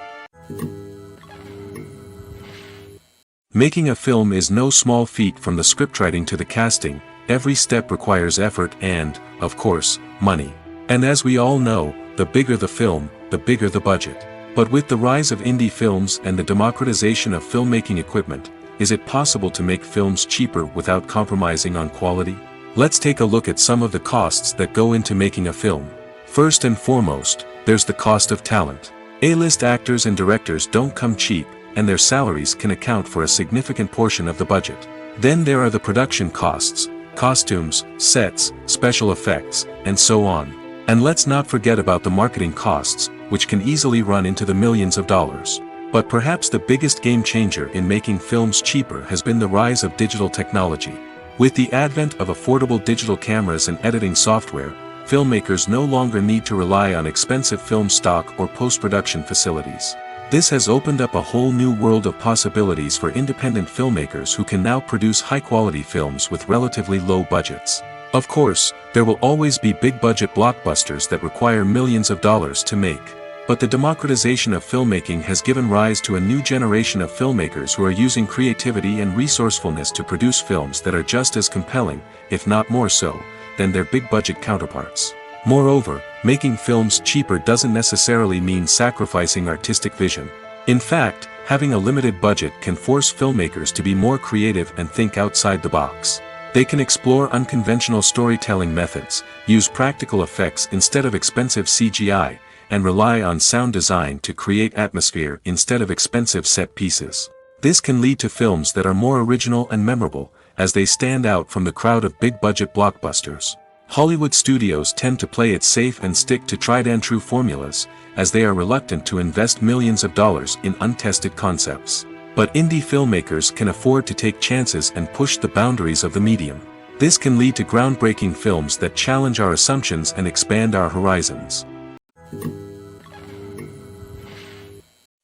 S1: Making a film is no small feat. From the scriptwriting to the casting, every step requires effort and, of course, money. And as we all know, the bigger the film, the bigger the budget. But with the rise of indie films and the democratization of filmmaking equipment, is it possible to make films cheaper without compromising on quality? Let's take a look at some of the costs that go into making a film. First and foremost, there's the cost of talent. A-list actors and directors don't come cheap, and their salaries can account for a significant portion of the budget. Then there are the production costs, costumes, sets, special effects, and so on. And let's not forget about the marketing costs, which can easily run into the millions of dollars. But perhaps the biggest game changer in making films cheaper has been the rise of digital technology. With the advent of affordable digital cameras and editing software, filmmakers no longer need to rely on expensive film stock or post-production facilities. This has opened up a whole new world of possibilities for independent filmmakers who can now produce high-quality films with relatively low budgets. Of course, there will always be big-budget blockbusters that require millions of dollars to make. But the democratization of filmmaking has given rise to a new generation of filmmakers who are using creativity and resourcefulness to produce films that are just as compelling, if not more so, than their big-budget counterparts. Moreover, making films cheaper doesn't necessarily mean sacrificing artistic vision. In fact, having a limited budget can force filmmakers to be more creative and think outside the box. They can explore unconventional storytelling methods, use practical effects instead of expensive CGI, and rely on sound design to create atmosphere instead of expensive set pieces. This can lead to films that are more original and memorable, as they stand out from the crowd of big-budget blockbusters. Hollywood studios tend to play it safe and stick to tried-and-true formulas, as they are reluctant to invest millions of dollars in untested concepts. But indie filmmakers can afford to take chances and push the boundaries of the medium. This can lead to groundbreaking films that challenge our assumptions and expand our horizons.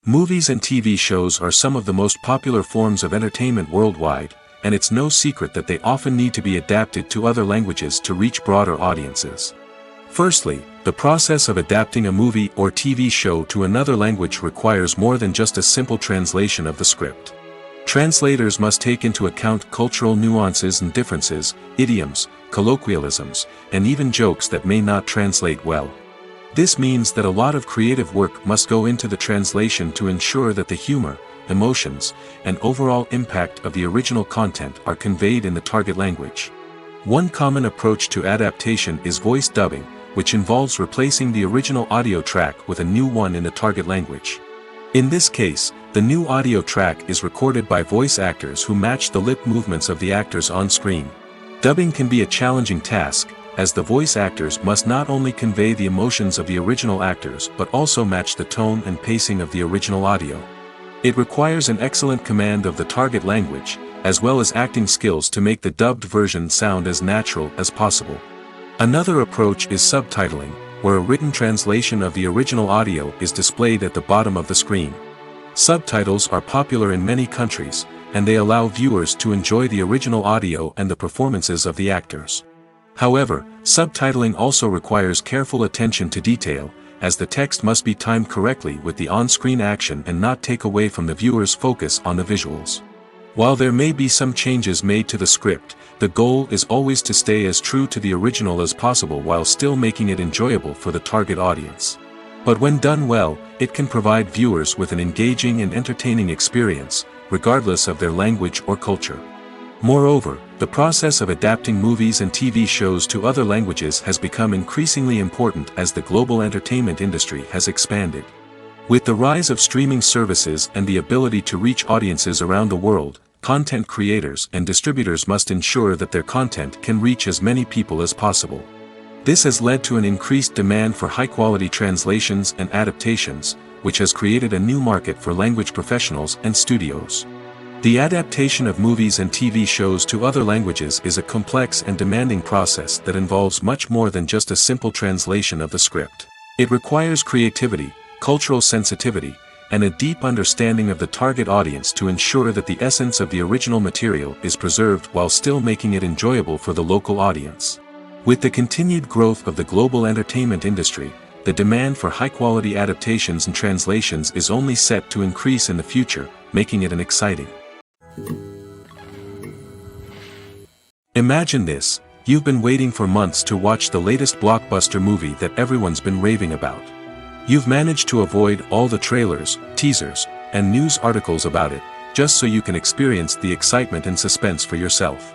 S1: Movies and TV shows are some of the most popular forms of entertainment worldwide, and it's no secret that they often need to be adapted to other languages to reach broader audiences. Firstly, the process of adapting a movie or TV show to another language requires more than just a simple translation of the script. Translators must take into account cultural nuances and differences, idioms, colloquialisms, and even jokes that may not translate well. This means that a lot of creative work must go into the translation to ensure that the humor, emotions, and overall impact of the original content are conveyed in the target language. One common approach to adaptation is voice dubbing, which involves replacing the original audio track with a new one in the target language. In this case, the new audio track is recorded by voice actors who match the lip movements of the actors on screen. Dubbing can be a challenging task, as the voice actors must not only convey the emotions of the original actors but also match the tone and pacing of the original audio. It requires an excellent command of the target language, as well as acting skills to make the dubbed version sound as natural as possible. Another approach is subtitling, where a written translation of the original audio is displayed at the bottom of the screen. Subtitles are popular in many countries, and they allow viewers to enjoy the original audio and the performances of the actors. However, subtitling also requires careful attention to detail, as the text must be timed correctly with the on-screen action and not take away from the viewer's focus on the visuals. While there may be some changes made to the script, the goal is always to stay as true to the original as possible while still making it enjoyable for the target audience. But when done well, it can provide viewers with an engaging and entertaining experience, regardless of their language or culture. Moreover, the process of adapting movies and TV shows to other languages has become increasingly important as the global entertainment industry has expanded. With the rise of streaming services and the ability to reach audiences around the world, content creators and distributors must ensure that their content can reach as many people as possible. This has led to an increased demand for high-quality translations and adaptations, which has created a new market for language professionals and studios. The adaptation of movies and TV shows to other languages is a complex and demanding process that involves much more than just a simple translation of the script. It requires creativity, cultural sensitivity, and a deep understanding of the target audience to ensure that the essence of the original material is preserved while still making it enjoyable for the local audience. With the continued growth of the global entertainment industry, the demand for high-quality adaptations and translations is only set to increase in the future, making it an exciting. Imagine this: you've been waiting for months to watch the latest blockbuster movie that everyone's been raving about. You've managed to avoid all the trailers, teasers, and news articles about it, just so you can experience the excitement and suspense for yourself.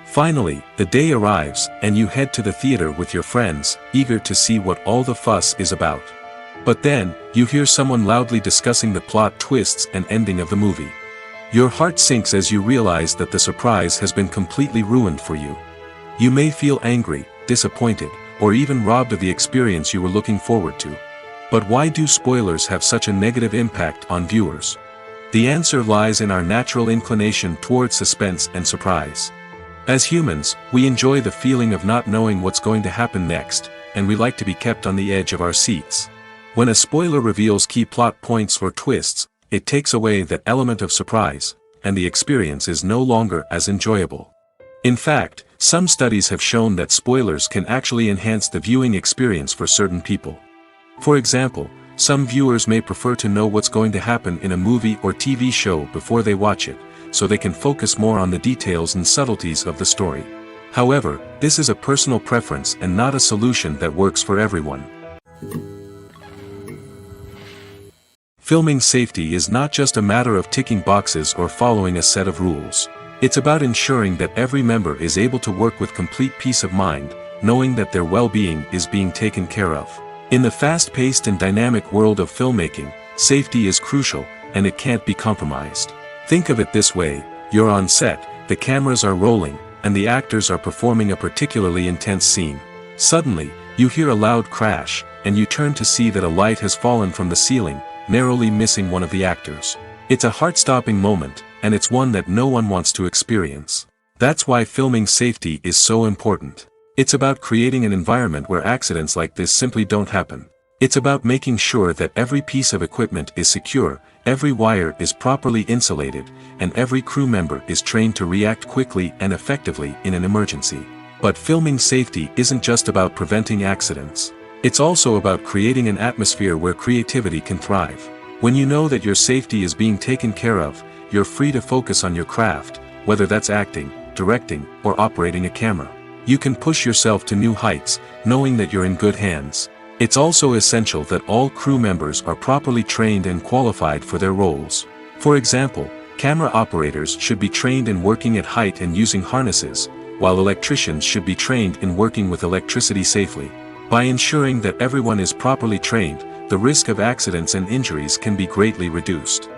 S1: Finally, the day arrives, and you head to the theater with your friends, eager to see what all the fuss is about. But then, you hear someone loudly discussing the plot twists and ending of the movie. Your heart sinks as you realize that the surprise has been completely ruined for you. You may feel angry, disappointed, or even robbed of the experience you were looking forward to. But why do spoilers have such a negative impact on viewers? The answer lies in our natural inclination toward suspense and surprise. As humans, we enjoy the feeling of not knowing what's going to happen next, and we like to be kept on the edge of our seats. When a spoiler reveals key plot points or twists, it takes away that element of surprise, and the experience is no longer as enjoyable. In fact, some studies have shown that spoilers can actually enhance the viewing experience for certain people. For example, some viewers may prefer to know what's going to happen in a movie or TV show before they watch it, so they can focus more on the details and subtleties of the story. However, this is a personal preference and not a solution that works for everyone. Filming safety is not just a matter of ticking boxes or following a set of rules. It's about ensuring that every member is able to work with complete peace of mind, knowing that their well-being is being taken care of. In the fast-paced and dynamic world of filmmaking, safety is crucial, and it can't be compromised. Think of it this way: you're on set, the cameras are rolling, and the actors are performing a particularly intense scene. Suddenly, you hear a loud crash, and you turn to see that a light has fallen from the ceiling, narrowly missing one of the actors. It's a heart-stopping moment, and it's one that no one wants to experience. That's why filming safety is so important. It's about creating an environment where accidents like this simply don't happen. It's about making sure that every piece of equipment is secure, every wire is properly insulated, and every crew member is trained to react quickly and effectively in an emergency. But filming safety isn't just about preventing accidents. It's also about creating an atmosphere where creativity can thrive. When you know that your safety is being taken care of, you're free to focus on your craft, whether that's acting, directing, or operating a camera. You can push yourself to new heights, knowing that you're in good hands. It's also essential that all crew members are properly trained and qualified for their roles. For example, camera operators should be trained in working at height and using harnesses, while electricians should be trained in working with electricity safely. By ensuring that everyone is properly trained, the risk of accidents and injuries can be greatly reduced.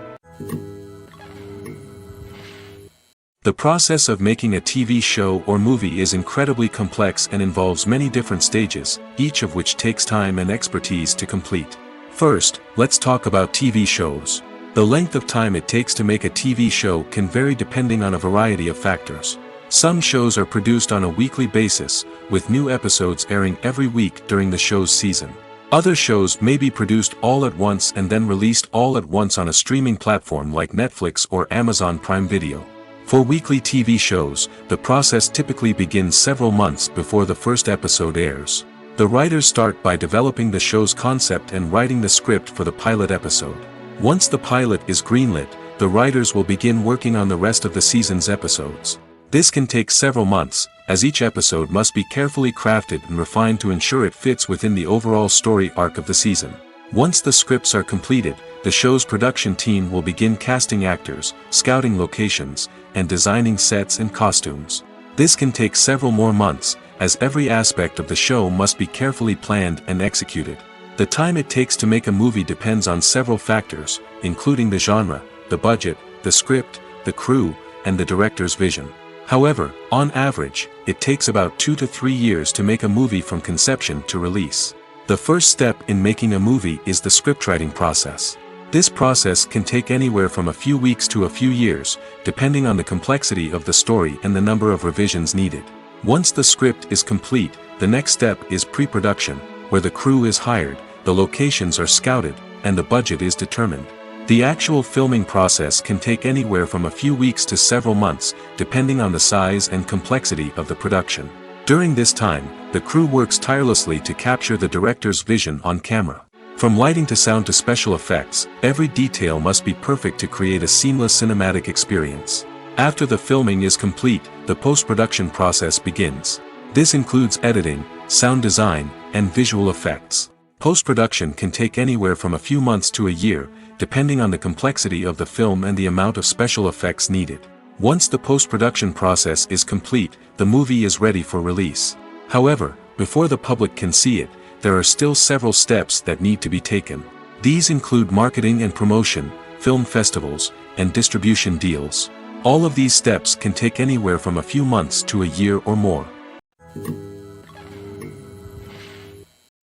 S1: The process of making a TV show or movie is incredibly complex and involves many different stages, each of which takes time and expertise to complete. First, let's talk about TV shows. The length of time it takes to make a TV show can vary depending on a variety of factors. Some shows are produced on a weekly basis, with new episodes airing every week during the show's season. Other shows may be produced all at once and then released all at once on a streaming platform like Netflix or Amazon Prime Video. For weekly TV shows, the process typically begins several months before the first episode airs. The writers start by developing the show's concept and writing the script for the pilot episode. Once the pilot is greenlit, the writers will begin working on the rest of the season's episodes. This can take several months, as each episode must be carefully crafted and refined to ensure it fits within the overall story arc of the season. Once the scripts are completed, the show's production team will begin casting actors, scouting locations, and designing sets and costumes. This can take several more months, as every aspect of the show must be carefully planned and executed. The time it takes to make a movie depends on several factors, including the genre, the budget, the script, the crew, and the director's vision. However, on average, it takes about 2 to 3 years to make a movie from conception to release. The first step in making a movie is the scriptwriting process. This process can take anywhere from a few weeks to a few years, depending on the complexity of the story and the number of revisions needed. Once the script is complete, the next step is pre-production, where the crew is hired, the locations are scouted, and the budget is determined. The actual filming process can take anywhere from a few weeks to several months, depending on the size and complexity of the production. During this time, the crew works tirelessly to capture the director's vision on camera. From lighting to sound to special effects, every detail must be perfect to create a seamless cinematic experience. After the filming is complete, the post-production process begins. This includes editing, sound design, and visual effects. Post-production can take anywhere from a few months to a year, depending on the complexity of the film and the amount of special effects needed. Once the post-production process is complete, the movie is ready for release. However, before the public can see it, there are still several steps that need to be taken. These include marketing and promotion, film festivals, and distribution deals. All of these steps can take anywhere from a few months to a year or more.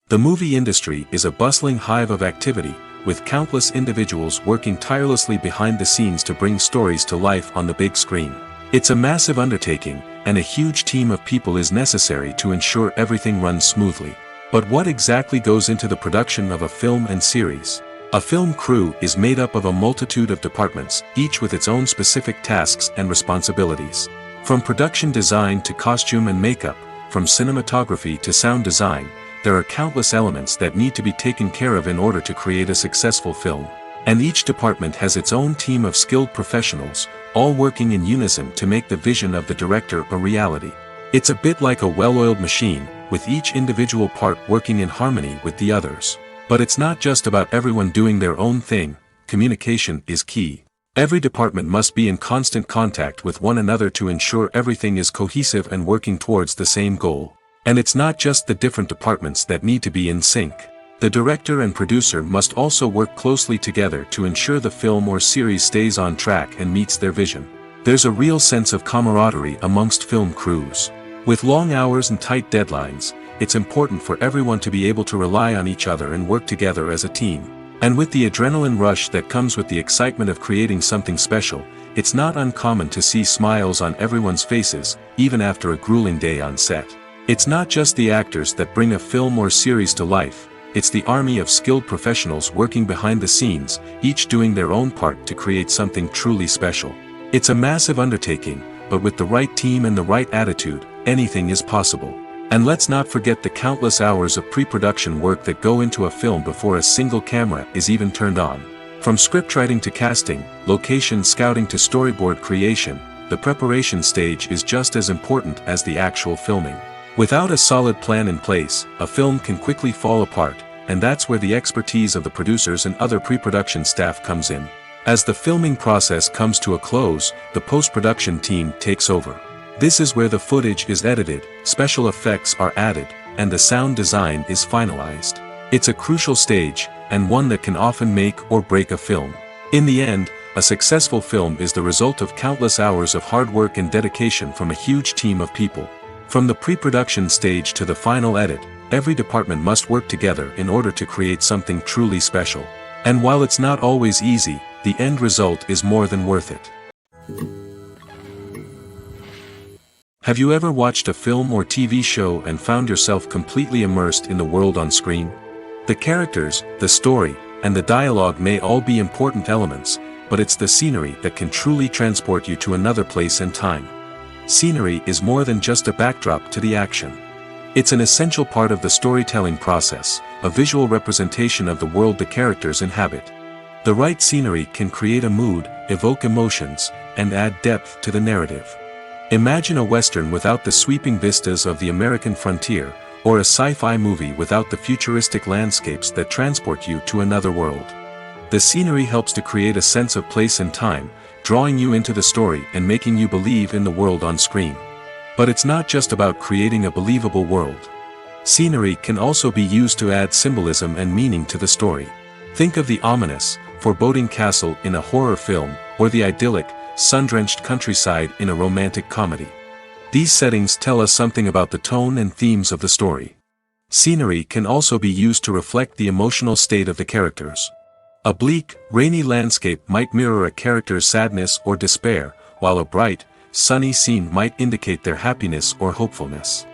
S1: The movie industry is a bustling hive of activity, with countless individuals working tirelessly behind the scenes to bring stories to life on the big screen. It's a massive undertaking, and a huge team of people is necessary to ensure everything runs smoothly. But what exactly goes into the production of a film and series? A film crew is made up of a multitude of departments, each with its own specific tasks and responsibilities. From production design to costume and makeup, from cinematography to sound design, there are countless elements that need to be taken care of in order to create a successful film. And each department has its own team of skilled professionals, all working in unison to make the vision of the director a reality. It's a bit like a well-oiled machine, with each individual part working in harmony with the others. But it's not just about everyone doing their own thing, communication is key. Every department must be in constant contact with one another to ensure everything is cohesive and working towards the same goal. And it's not just the different departments that need to be in sync. The director and producer must also work closely together to ensure the film or series stays on track and meets their vision. There's a real sense of camaraderie amongst film crews. With long hours and tight deadlines, it's important for everyone to be able to rely on each other and work together as a team. And with the adrenaline rush that comes with the excitement of creating something special, it's not uncommon to see smiles on everyone's faces, even after a grueling day on set. It's not just the actors that bring a film or series to life, it's the army of skilled professionals working behind the scenes, each doing their own part to create something truly special. It's a massive undertaking, but with the right team and the right attitude, anything is possible. And let's not forget the countless hours of pre-production work that go into a film before a single camera is even turned on. From scriptwriting to casting, location scouting to storyboard creation, the preparation stage is just as important as the actual filming. Without a solid plan in place, a film can quickly fall apart, and that's where the expertise of the producers and other pre-production staff comes in. As the filming process comes to a close, the post-production team takes over. This is where the footage is edited, special effects are added, and the sound design is finalized. It's a crucial stage, and one that can often make or break a film. In the end, a successful film is the result of countless hours of hard work and dedication from a huge team of people. From the pre-production stage to the final edit, every department must work together in order to create something truly special. And while it's not always easy, the end result is more than worth it. Have you ever watched a film or TV show and found yourself completely immersed in the world on screen? The characters, the story, and the dialogue may all be important elements, but it's the scenery that can truly transport you to another place and time. Scenery is more than just a backdrop to the action. It's an essential part of the storytelling process, a visual representation of the world the characters inhabit. The right scenery can create a mood, evoke emotions, and add depth to the narrative. Imagine a Western without the sweeping vistas of the American frontier, or a sci-fi movie without the futuristic landscapes that transport you to another world. The scenery helps to create a sense of place and time, drawing you into the story and making you believe in the world on screen. But it's not just about creating a believable world. Scenery can also be used to add symbolism and meaning to the story. Think of the ominous, foreboding castle in a horror film, or the idyllic, sun-drenched countryside in a romantic comedy. These settings tell us something about the tone and themes of the story. Scenery can also be used to reflect the emotional state of the characters. A bleak, rainy landscape might mirror a character's sadness or despair, while a bright, sunny scene might indicate their happiness or hopefulness.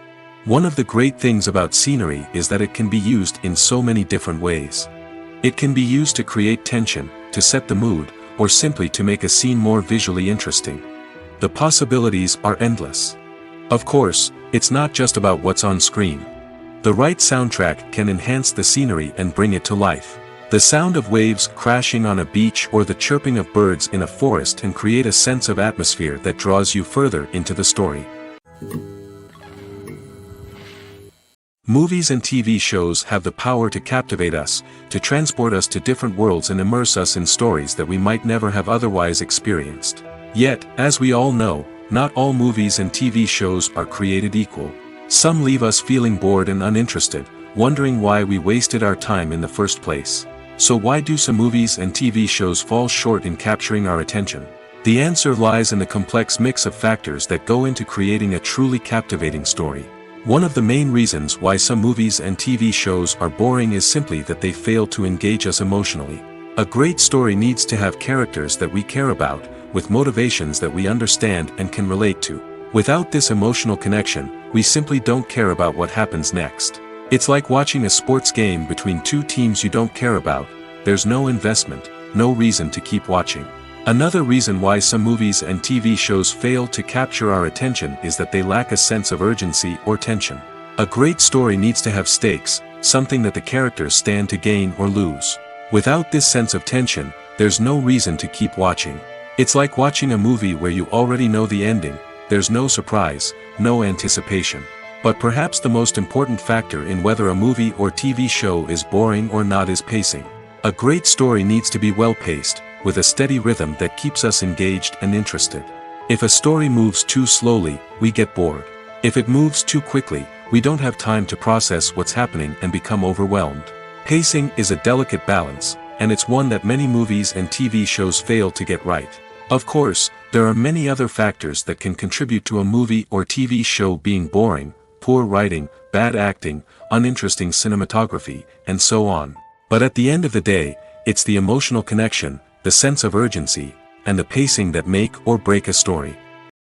S1: One of the great things about scenery is that it can be used in so many different ways. It can be used to create tension, to set the mood, or simply to make a scene more visually interesting. The possibilities are endless. Of course, it's not just about what's on screen. The right soundtrack can enhance the scenery and bring it to life. The sound of waves crashing on a beach or the chirping of birds in a forest can create a sense of atmosphere that draws you further into the story. Movies and TV shows have the power to captivate us, to transport us to different worlds and immerse us in stories that we might never have otherwise experienced. Yet, as we all know, not all movies and TV shows are created equal. Some leave us feeling bored and uninterested, wondering why we wasted our time in the first place. So why do some movies and TV shows fall short in capturing our attention? The answer lies in the complex mix of factors that go into creating a truly captivating story. One of the main reasons why some movies and TV shows are boring is simply that they fail to engage us emotionally. A great story needs to have characters that we care about, with motivations that we understand and can relate to. Without this emotional connection, we simply don't care about what happens next. It's like watching a sports game between two teams you don't care about. There's no investment, no reason to keep watching. Another reason why some movies and TV shows fail to capture our attention is that they lack a sense of urgency or tension. A great story needs to have stakes, something that the characters stand to gain or lose. Without this sense of tension, there's no reason to keep watching. It's like watching a movie where you already know the ending, there's no surprise, no anticipation. But perhaps the most important factor in whether a movie or TV show is boring or not is pacing. A great story needs to be well-paced, with a steady rhythm that keeps us engaged and interested. If a story moves too slowly, we get bored. If it moves too quickly, we don't have time to process what's happening and become overwhelmed. Pacing is a delicate balance, and it's one that many movies and TV shows fail to get right. Of course, there are many other factors that can contribute to a movie or TV show being boring: poor writing, bad acting, uninteresting cinematography, and so on. But at the end of the day, it's the emotional connection, the sense of urgency, and the pacing that make or break a story.